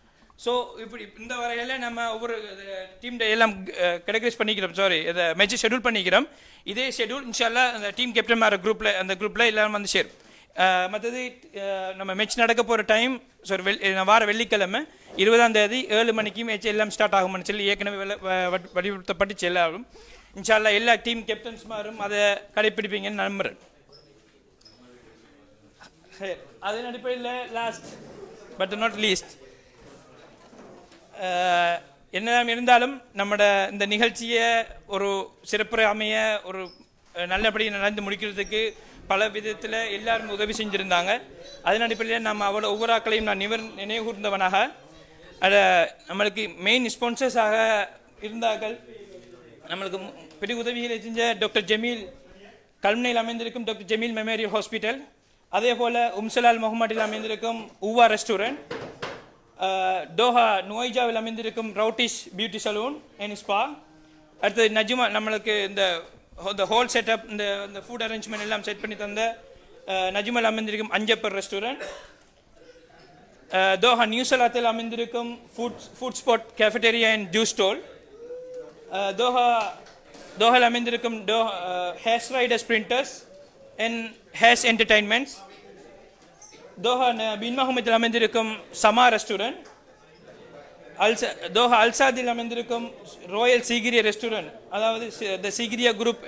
So இப்படி இந்த வரையில் நம்ம ஒவ்வொரு டீம் எல்லாம் கேட்டகரைஸ் பண்ணிக்கிறோம், இதை மேட்ச் ஷெடியூல் பண்ணிக்கிறோம். இதே ஷெடியூல் இன்ஷால்லா அந்த டீம் கேப்டன் மாற குரூப்பில் அந்த குரூப்பில் எல்லாம் வந்து சேரும். மற்றது நம்ம மேட்ச் நடக்க போகிற டைம் வார வெள்ளிக்கிழமை 20ஆம் தேதி 7 மணிக்கு மேட்ச் எல்லாம் ஸ்டார்ட் ஆகும்னு சொல்லி ஏற்கனவே வலியுறுத்தப்பட்டு எல்லாரும் இன்ஷால்லா எல்லா டீம் கேப்டன்ஸ் மாரும் அதை கடைப்பிடிப்பீங்கன்னு நம்புறேன். அதன் அடிப்படையில் லாஸ்ட் பட் நாட் லீஸ்ட் என்னதான் இருந்தாலும் நம்மட இந்த நிகழ்ச்சியை ஒரு சிறப்புரை அமைய ஒரு நல்லபடி நடந்து முடிக்கிறதுக்கு பல விதத்தில் எல்லாரும் உதவி செஞ்சுருந்தாங்க. அதன் அடிப்படையில் நம்ம ஒவ்வொரு ஆக்களையும் நான் நினைவு கூர்ந்தவனாக அதை நம்மளுக்கு மெயின் ஸ்பான்சர்ஸாக இருந்தார்கள். நம்மளுக்கு பெரிய உதவிகளை செஞ்ச டாக்டர் ஜமீல், கல்முனையில் அமைந்திருக்கும் டாக்டர் ஜமீல் மெமோரியல் ஹாஸ்பிட்டல், அதே போல் உம்சலால் முகமதில் அமைந்திருக்கும் ஊவா ரெஸ்டாரண்ட், டோஹா நோய்ஜாவில் அமைந்திருக்கும் ரவுட்டிஷ் பியூட்டி சலூன் அண்ட் ஸ்பா, அடுத்தது நஜ்மா நம்மளுக்கு இந்த ஹோல் செட்டப் இந்த ஃபுட் அரேஞ்ச்மெண்ட் எல்லாம் செட் பண்ணி தந்த நஜ்மல் அமைந்திருக்கும் அஞ்சப்பர் ரெஸ்டாரண்ட், தோஹா நியூசலாத்தில் அமைந்திருக்கும் food spot cafeteria and juice stall, தோஹாவில் அமைந்திருக்கும் Hash riders printers and Hash entertainments, Doha Bin முகமதில் அமைந்திருக்கும் சமா ரெஸ்டாரண்ட், தோஹா அல்சாதில் அமைந்திருக்கும் ராயல் சீகிரிய ரெஸ்டாரண்ட், அதாவது த சீகிரியா குரூப்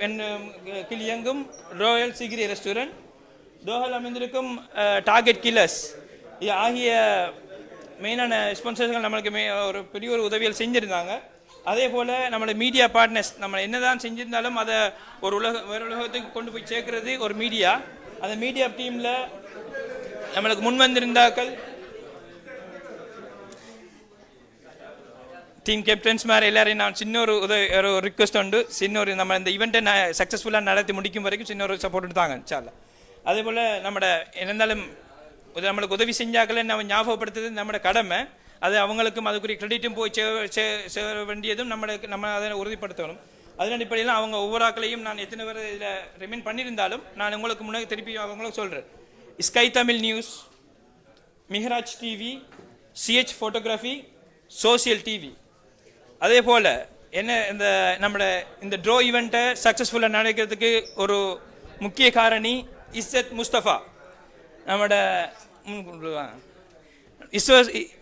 கீழ் இயங்கும் ராயல் சீகிரிய ரெஸ்டாரண்ட், தோஹாவில் அமைந்திருக்கும் டார்கெட் கில்லர்ஸ் ஆகிய மெயினான ஸ்பான்சர்ஸ்கள் நம்மளுக்கு ஒரு பெரிய ஒரு உதவிகள் செஞ்சுருந்தாங்க. அதே போல் நம்மளோட மீடியா பார்ட்னர்ஸ் நம்ம என்ன தான் செஞ்சிருந்தாலும் அதை வேறு உலகத்துக்கு கொண்டு போய் சேர்க்கறது ஒரு மீடியா. அந்த மீடியா டீமில் நம்மளுக்கு முன் வந்திருந்தாக்கள் டீம் கேப்டன்ஸ் மாதிரி எல்லாரையும் நான் சின்ன ஒரு ஒரு ரிக்வெஸ்ட் உண்டு. நம்ம இந்த ஈவெண்ட்டை சக்ஸஸ்ஃபுல்லாக நடத்தி முடிக்கும் வரைக்கும் சின்ன ஒரு சப்போர்ட் எடுத்தாங்க இன்ஷால்லா. அதே போல் நம்மளோட இருந்தாலும் நம்மளுக்கு உதவி செஞ்சாக்களை நம்ம ஞாபகப்படுத்துறது நம்மளோட கடமை. அது அவங்களுக்கும் அதுக்குரிய கிரெடிட்டும் போய் சேர வேண்டியதும் நம்ம அதை உறுதிப்படுத்தணும். அதன் அடிப்படையில் அவங்க ஒவ்வொரு ஆக்களையும் நான் எத்தனை பேர் இதில் ரிமைண்ட் பண்ணியிருந்தாலும் நான் உங்களுக்கு முன்னாடி திருப்பி அவங்களுக்கு சொல்கிறேன். Sky Tamil news, Mihraj TV, CH photography, social TV. அதே போல் நம்மளோட இந்த ட்ரோ ஈவெண்ட்டை சக்ஸஸ்ஃபுல்லாக நடக்கிறதுக்கு ஒரு முக்கிய காரணி இஸ்ஸத் முஸ்தபா. நம்மளோட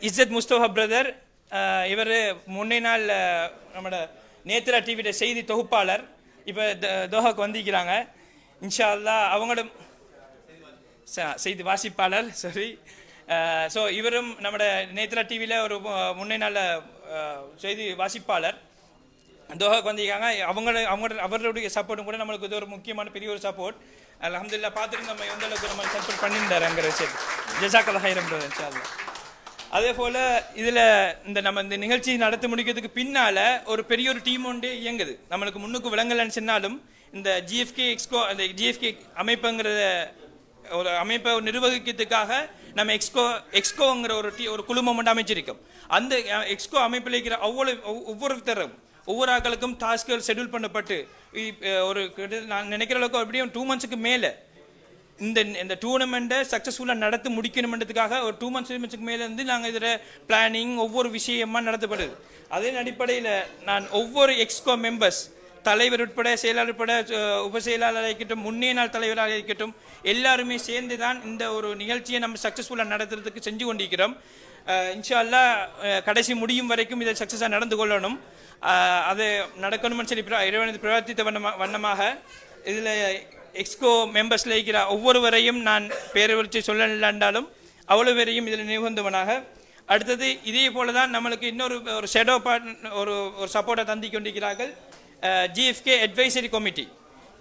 இஸ்ஸத் முஸ்தபா பிரதர், இவர் முன்னே நாள் நம்மளோட நேத்ரா டிவியோட செய்தி தொகுப்பாளர், இப்போ தோஹாக்கு வந்திருக்கிறாங்க. இன்ஷா அல்லா அவங்களோட செய்தி வாசிப்பாளர் ஸோ இவரும் நம்மளோட நேத்ரா டிவியில் ஒரு முன்னே நாள் செய்தி வாசிப்பாளர் தோஹாக்கு வந்திருக்காங்க. அவருடைய சப்போர்ட்டும் கூட நம்மளுக்கு இது ஒரு முக்கியமான பெரிய ஒரு சப்போர்ட். அல்ஹம்துலில்லாஹ் பார்த்துட்டு நம்ம எந்த அளவுக்கு நம்ம சப்போர்ட் பண்ணியிருந்தாருங்கிற விஷயம் ஜஸாக்கல்லாஹ் ஹைரன் பிரதர் இன்ஷா அல்லாஹ். அதே போல் இதில் நம்ம இந்த நிகழ்ச்சி நடத்தி முடிக்கிறதுக்கு பின்னால் ஒரு பெரிய ஒரு டீம் ஒன்று இயங்குது. நம்மளுக்கு முன்னுக்கு விளங்கலன்னு சொன்னாலும் இந்த ஜிஎஃப்கே எக்ஸ்கோ, அந்த ஜிஎஃப்கே அமைப்புங்கிற ஒரு அமைப்பை நிர்வகிக்கிறதுக்காக நம்ம எக்ஸ்கோங்கிற ஒரு குழுமம் ஒன்று அமைச்சிருக்கோம். அந்த எக்ஸ்கோ அமைப்பில் இருக்கிற ஒவ்வொருத்தரும் ஒவ்வொரு ஆக்களுக்கும் டாஸ்க்குகள் ஷெடியூல் பண்ணப்பட்டு ஒரு நான் நினைக்கிற அளவுக்கு அப்படியே 2 மந்த்ஸுக்கு மேலே இந்த டூர்னமெண்ட்டை சக்ஸஸ்ஃபுல்லாக நடத்தி முடிக்கணுமென்றதுக்காக ஒரு 2 மந்த்ஸுக்கு மேலேருந்து நாங்கள் இதில் பிளானிங் ஒவ்வொரு விஷயமா நடத்தப்படுது. அதன் அடிப்படையில் நான் ஒவ்வொரு எக்ஸ்கோ மெம்பர்ஸ், தலைவர் உட்பட செயலாளர் உட்பட உப செயலாளராக இருக்கட்டும், முன்னே நாள் தலைவராக இருக்கட்டும், எல்லாருமே சேர்ந்து தான் இந்த ஒரு நிகழ்ச்சியை நம்ம சக்ஸஸ்ஃபுல்லாக நடத்துறதுக்கு செஞ்சு கொண்டிருக்கிறோம். இன்ஷா அல்லாஹ் கடைசி முடியும் வரைக்கும் இதை சக்ஸஸாக நடந்து கொள்ளணும். அது நடக்கணும்னு சொல்லி இறைவனது பிரவர்த்தித்த வண்ணமாக இதில் எக்ஸ்கோ மெம்பர்ஸில் இருக்கிற ஒவ்வொருவரையும் நான் பேரை வச்சு சொல்லலாண்டாலும் அவ்வளோ பேரையும் இதில் நிகழ்ந்தவனாக. அடுத்தது இதே போல தான் நம்மளுக்கு இன்னொரு ஷேடோ பார்ட் ஒரு சப்போர்ட்டை தந்தி கொண்டிருக்கிறார்கள் ஜிஎஃப்கே அட்வைசரி கமிட்டி.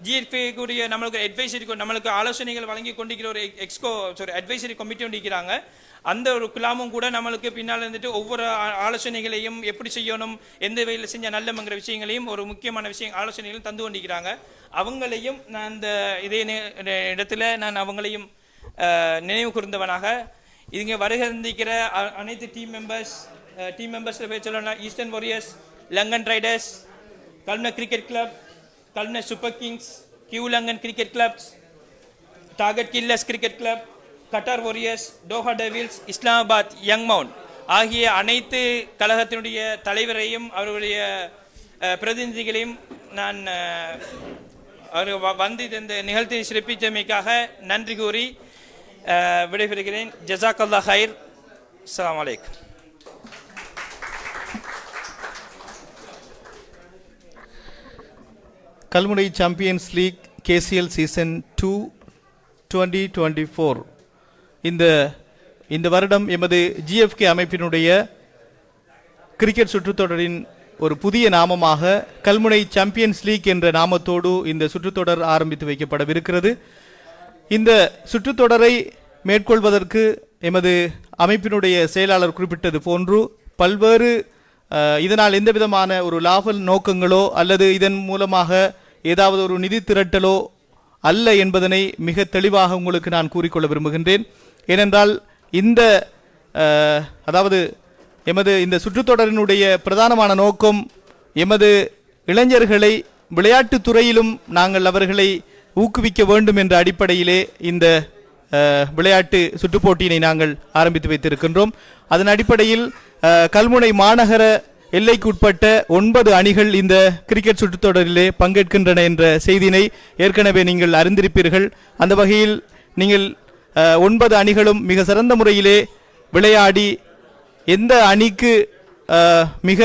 ஜிஎஃப்ஏக்குரிய நம்மளுக்கு அட்வைசரி நம்மளுக்கு ஆலோசனைகள் வழங்கி கொண்டிருக்கிற ஒரு அட்வைசரி கமிட்டி ஒன்று இருக்கிறாங்க. அந்த ஒரு குழாமும் கூட நம்மளுக்கு பின்னால் இருந்துட்டு ஒவ்வொரு ஆலோசனைகளையும் எப்படி செய்யணும், எந்த வகையில் செஞ்சால் நல்லங்கிற விஷயங்களையும் ஒரு முக்கியமான ஆலோசனைகளும் தந்து கொண்டிருக்கிறாங்க. அவங்களையும் நான் இந்த இதே இடத்துல நான் அவங்களையும் நினைவு கூர்ந்தவனாக இங்கே வருகிற அனைத்து டீம் மெம்பர்ஸ் பேர் சொல்லலாம். Eastern warriors, Lankan riders, Kalmunai cricket club, Kalmunai super kings, Q Lankan cricket clubs, target killers cricket club, Qatar warriors, Doha devils, Islamabad young mount ஆகிய அனைத்து கழகத்தினுடைய தலைவரையும் அவருடைய பிரதிநிதிகளையும் நான் வந்து இந்த நிகழ்ச்சியை சிறப்பித்தமைக்காக நன்றி கூறி விடைபெறுகிறேன். ஜஸாக்கல்லா ஹைர். அஸ்ஸலாமு அலைக்கும். Kalmunai champions league KCL season 2 2024 இந்த வருடம் எமது GFK அமைப்பினுடைய கிரிக்கெட் சுற்றுத்தொடரின் ஒரு புதிய நாமமாக கல்முனை சாம்பியன்ஸ் லீக் என்ற நாமத்தோடு இந்த சுற்றுத்தொடர் ஆரம்பித்து வைக்கப்படவிருக்கிறது. இந்த சுற்றுத்தொடரை மேற்கொள்வதற்கு எமது அமைப்பினுடைய செயலாளர் குறிப்பிட்டது போன்று பல்வேறு இதனால் எந்த விதமான ஒரு லாப நோக்கங்களோ அல்லது இதன் மூலமாக ஏதாவது ஒரு நிதி திரட்டலோ அல்ல என்பதனை மிக தெளிவாக உங்களுக்கு நான் கூறிக்கொள்ள விரும்புகின்றேன். ஏனென்றால் அதாவது எமது இந்த சுற்றுத்தொடரினுடைய பிரதானமான நோக்கம் எமது இளைஞர்களை விளையாட்டுத் துறையிலும் நாங்கள் அவர்களை ஊக்குவிக்க வேண்டும் என்ற அடிப்படையிலே இந்த விளையாட்டு சுற்றுப்போட்டியினை நாங்கள் ஆரம்பித்து வைத்திருக்கின்றோம். அதன் அடிப்படையில் கல்முனை மாநகர எல்லைக்கு உட்பட்ட 9 அணிகள் இந்த கிரிக்கெட் சுற்றுத்தொடரிலே பங்கேற்கின்றன என்ற செய்தியினை ஏற்கனவே நீங்கள் அறிந்திருப்பீர்கள். அந்த வகையில் நீங்கள் 9 அணிகளும் மிக சிறந்த முறையிலே விளையாடி எந்த அணிக்கு மிக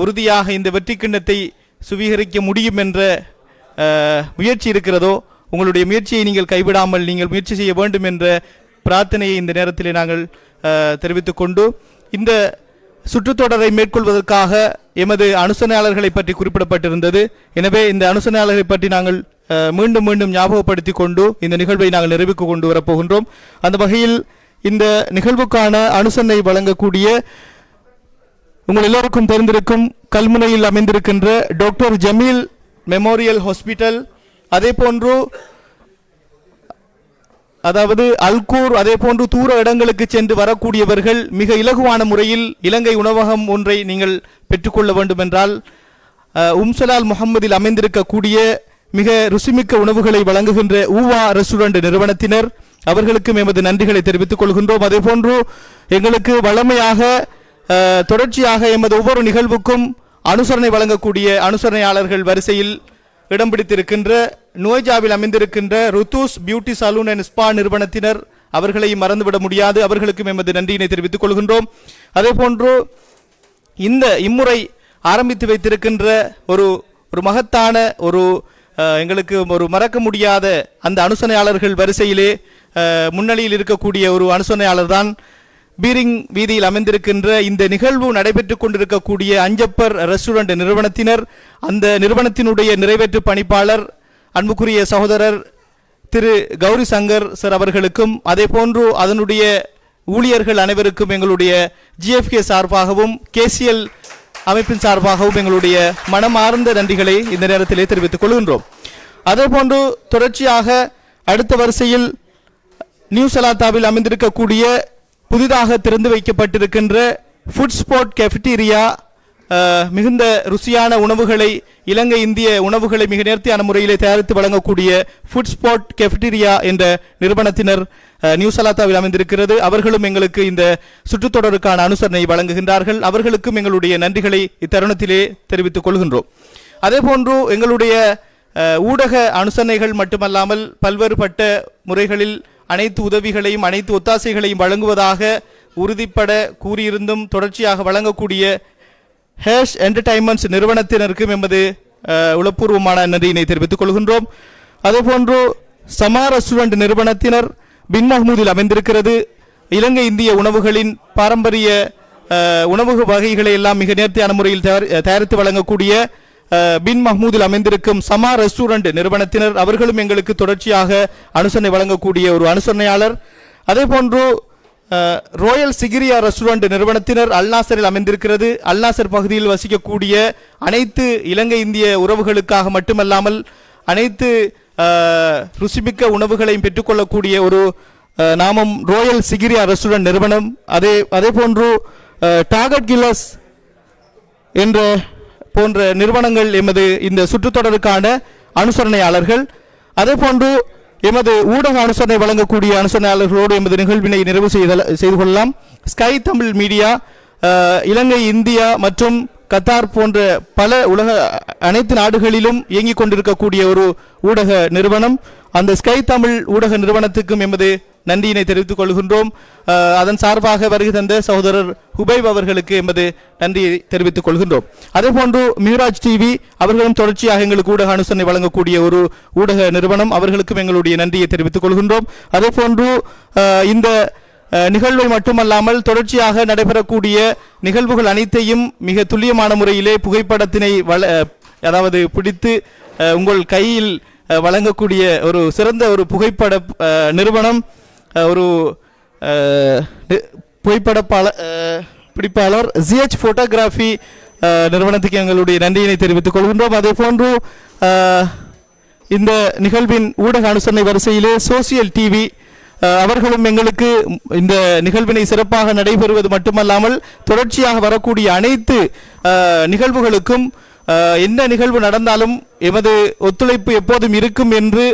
உறுதியாக இந்த வெற்றி கிண்ணத்தை சுவீகரிக்க முடியும் என்ற முயற்சி இருக்கிறதோ உங்களுடைய முயற்சியை நீங்கள் கைவிடாமல் நீங்கள் முயற்சி செய்ய வேண்டும் என்ற பிரார்த்தனையை இந்த நேரத்திலே நாங்கள் தெரிவித்துக் கொண்டு இந்த சுற்றுத்தொடரை மேற்கொள்வதற்காக எமது அனுசரணையாளர்களை பற்றி குறிப்பிடப்பட்டிருந்தது. எனவே இந்த அனுசரணையாளர்களை பற்றி நாங்கள் மீண்டும் மீண்டும் ஞாபகப்படுத்தி கொண்டு இந்த நிகழ்வை நாங்கள் நிறைவுக்கு கொண்டு வரப்போகின்றோம். அந்த வகையில் இந்த நிகழ்வுக்கான அனுசரணை வழங்கக்கூடிய உங்கள் எல்லோருக்கும் தெரிந்திருக்கும் கல்முனையில் அமைந்திருக்கின்ற டாக்டர் ஜமீல் மெமோரியல் ஹாஸ்பிட்டல், அதே போன்று அதாவது அல்கூர், அதே போன்று தூர இடங்களுக்கு சென்று வரக்கூடியவர்கள் மிக இலகுவான முறையில் இலங்கை உணவகம் ஒன்றை நீங்கள் பெற்றுக்கொள்ள வேண்டும் என்றால் உம்சலால் முகமதில் அமைந்திருக்கக்கூடிய மிக ருசிமிக்க உணவுகளை வழங்குகின்ற ஊவா ரெஸ்டாரண்ட் நிறுவனத்தினர் அவர்களுக்கும் எமது நன்றிகளை தெரிவித்துக் கொள்கின்றோம். அதே போன்று எங்களுக்கு வளமையாக தொடர்ச்சியாக எமது ஒவ்வொரு நிகழ்வுக்கும் அனுசரணை வழங்கக்கூடிய அனுசரணையாளர்கள் வரிசையில் இடம் பிடித்திருக்கின்ற நோய்ஜாவில் அமைந்திருக்கின்ற ருத்தூஸ் பியூட்டி சலூன் அண்ட் ஸ்பா நிறுவனத்தினர் அவர்களையும் மறந்துவிட முடியாது. அவர்களுக்கும் எமது நன்றியினை தெரிவித்துக் கொள்கின்றோம். அதே போன்று இம்முறை ஆரம்பித்து வைத்திருக்கின்ற ஒரு மகத்தான எங்களுக்கு ஒரு மறக்க முடியாத அந்த அனுசரணையாளர்கள் வரிசையிலே முன்னணியில் இருக்கக்கூடிய ஒரு அனுசரணையாளர் தான் பீரிங் வீதியில் அமைந்திருக்கின்ற இந்த நிகழ்வு நடைபெற்றுக் கொண்டிருக்கக்கூடிய அஞ்சப்பர் ரெஸ்டாரண்ட் நிறுவனத்தினர். அந்த நிறுவனத்தினுடைய நிறைவேற்று பணிப்பாளர் அன்புக்குரிய சகோதரர் திரு கௌரி சங்கர் சார் அவர்களுக்கும் அதே போன்று அதனுடைய ஊழியர்கள் அனைவருக்கும் எங்களுடைய GFK சார்பாகவும் KCL அமைப்பின் சார்பாகவும் எங்களுடைய மனமார்ந்த நன்றிகளை இந்த நேரத்திலே தெரிவித்துக் கொள்கின்றோம். அதே போன்று தொடர்ச்சியாக அடுத்த வரிசையில் நியூ சலாத்தாவில் அமைந்திருக்கக்கூடிய புதிதாக திறந்து வைக்கப்பட்டிருக்கின்ற ஃபுட் ஸ்பாட் கெஃபிட்டீரியா மிகுந்த ருசியான உணவுகளை இலங்கை இந்திய உணவுகளை மிக நேர்த்தியான முறையிலே தயாரித்து வழங்கக்கூடிய ஃபுட் ஸ்பாட் கெஃபிட்டீரியா என்ற நிறுவனத்தினர் நியூ சலாத்தாவில் அமைந்திருக்கிறது. அவர்களும் எங்களுக்கு இந்த சுற்றுத்தொடருக்கான அனுசரணை வழங்குகின்றார்கள். அவர்களுக்கும் எங்களுடைய நன்றிகளை இத்தருணத்திலே தெரிவித்துக் கொள்கின்றோம். அதே போன்று எங்களுடைய ஊடக அனுசரணைகள் மட்டுமல்லாமல் பல்வேறுபட்ட முறைகளில் அனைத்து உதவிகளையும் அனைத்து ஒத்தாசைகளையும் வழங்குவதாக உறுதிப்பட கூறியிருந்தும் தொடர்ச்சியாக வழங்கக்கூடிய ஹேஷ் என்டர்டைன்மெண்ட்ஸ் நிறுவனத்தினருக்கும் எமது உளப்பூர்வமான நன்றியினை தெரிவித்துக் கொள்கின்றோம். அதேபோன்று சமா ரெஸ்டாரண்ட் நிறுவனத்தினர் பின் மஹ்மூதில் அமைந்திருக்கிறது. இலங்கை இந்திய உணவுகளின் பாரம்பரிய உணவு வகைகளை எல்லாம் மிக நேர்த்தியான முறையில் தயாரித்து வழங்கக்கூடிய பின் மஹ்மூதில் அமைந்திருக்கும் சமா ரெஸ்டாரண்ட் நிறுவனத்தினர், அவர்களும் எங்களுக்கு தொடர்ச்சியாக அனுசரணை வழங்கக்கூடிய ஒரு அனுசரணையாளர். அதே போன்று ரோயல் சிகிரியா ரெஸ்டாரண்ட் நிறுவனத்தினர் அல்நாசரில் அமைந்திருக்கிறது. அல்நாசர் பகுதியில் வசிக்கக்கூடிய அனைத்து இலங்கை இந்திய உறவுகளுக்காக மட்டுமல்லாமல் அனைத்து ருசிமிக்க உணவுகளையும் பெற்றுக்கொள்ளக்கூடிய ஒரு நாமம் ரோயல் சிகிரியா ரெஸ்டாரண்ட் நிறுவனம். அதே போன்று டார்கெட் கில்லர்ஸ் என்ற போன்ற நிறுவனங்கள் எமது இந்த சுற்றுத்தொடருக்கான அனுசரணையாளர்கள். அதே போன்று எமது ஊடக அனுசரணை வழங்கக்கூடிய அனுசரணையாளர்களோடு எமது நிகழ்வினை நிறைவு செய்து கொள்ளலாம். ஸ்கை தமிழ் மீடியா இலங்கை, இந்தியா மற்றும் கத்தார் போன்ற பல அனைத்து நாடுகளிலும் இயங்கிக் கொண்டிருக்கக்கூடிய ஒரு ஊடக நிறுவனம். அந்த ஸ்கை தமிழ் ஊடக நிறுவனத்துக்கும் எமது நன்றியினை தெரிவித்துக் கொள்கின்றோம். அதன் சார்பாக வருகை தந்த சகோதரர் ஹுபைப் அவர்களுக்கு எமது நன்றியை தெரிவித்துக் கொள்கின்றோம். அதே போன்று மிஹராஜ் டிவி அவர்களும் தொடர்ச்சியாக எங்களுக்கு ஊடக அனுசரணை வழங்கக்கூடிய ஒரு ஊடக நிறுவனம், அவர்களுக்கும் எங்களுடைய நன்றியை தெரிவித்துக் கொள்கின்றோம். அதே போன்று இந்த நிகழ்வை மட்டுமல்லாமல் தொடர்ச்சியாக நடைபெறக்கூடிய நிகழ்வுகள் அனைத்தையும் மிக துல்லியமான முறையிலே புகைப்படத்தினை அதாவது பிடித்து உங்கள் கையில் வழங்கக்கூடிய ஒரு சிறந்த ஒரு புகைப்பட நிறுவனம், ஒரு புகைப்பட பிடிப்பாளர் ஜிஹெச் போட்டோகிராஃபி நிறுவனத்துக்கு எங்களுடைய நன்றியினை தெரிவித்துக் கொள்கின்றோம். அதே போன்று இந்த நிகழ்வின் ஊடக அனுசரணை வரிசையிலே சோசியல் டிவி அவர்களும் எங்களுக்கு இந்த நிகழ்வினை சிறப்பாக நடைபெறுவது மட்டுமல்லாமல் தொடர்ச்சியாக வரக்கூடிய அனைத்து நிகழ்வுகளுக்கும் என்ன நிகழ்வு நடந்தாலும் எமது ஒத்துழைப்பு எப்போதும் இருக்கும் என்று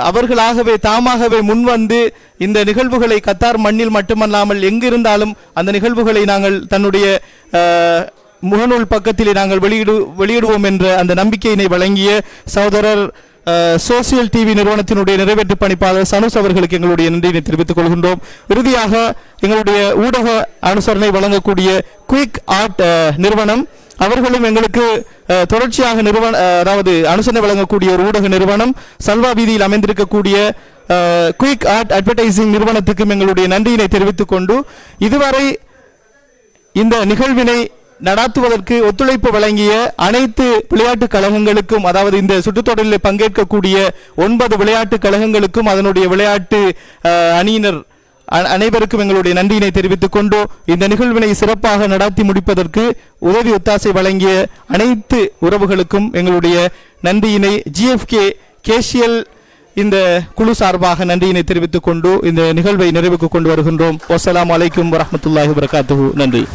அவர்களாகவே தாமாகவே முன்வந்து இந்த நிகழ்வுகளை கத்தார் மண்ணில் மட்டுமல்லாமல் எங்கிருந்தாலும் அந்த நிகழ்வுகளை நாங்கள் தன்னுடைய முகநூல் பக்கத்திலே நாங்கள் வெளியிடுவோம் என்ற அந்த நம்பிக்கையினை வழங்கிய சகோதரர் சோசியல் டிவி நிறுவனத்தினுடைய நிறைவேற்று பணிப்பாளர் சனுஸ் அவர்களுக்கு எங்களுடைய நன்றியை தெரிவித்துக் கொள்கின்றோம். இறுதியாக எங்களுடைய ஊடக அனுசரணை வழங்கக்கூடிய குயிக் ஆர்ட் நிறுவனம், அவர்களும் எங்களுக்கு தொடர்ச்சியாக அதாவது அனுசரணை வழங்கக்கூடிய ஒரு ஊடக நிறுவனம். சல்வா வீதியில் அமைந்திருக்கக்கூடிய குயிக் ஆர்ட் அட்வர்டைசிங் நிறுவனத்துக்கும் எங்களுடைய நன்றியினை தெரிவித்துக் கொண்டு இதுவரை இந்த நிகழ்வினை நடாத்துவதற்கு ஒத்துழைப்பு வழங்கிய அனைத்து விளையாட்டுக் கழகங்களுக்கும், அதாவது இந்த சுற்றுத்தொடரில் பங்கேற்கக்கூடிய 9 விளையாட்டுக் கழகங்களுக்கும் அதனுடைய விளையாட்டு அணியினர் அனைவருக்கும் எங்களுடைய நன்றியினை தெரிவித்துக் கொண்டு இந்த நிகழ்வினை சிறப்பாக நடாத்தி முடிப்பதற்கு உதவி ஒத்தாசை வழங்கிய அனைத்து உறவுகளுக்கும் எங்களுடைய நன்றியினை ஜிஎஃப்கே கேஷியல் இந்த குழு சார்பாக நன்றியினை தெரிவித்துக் கொண்டு இந்த நிகழ்வை நிறைவுக்கு கொண்டு வருகின்றோம். வஸ்ஸலாமு அலைக்கும் வரஹ்மத்துல்லாஹி வபரகாத்துஹு. நன்றி.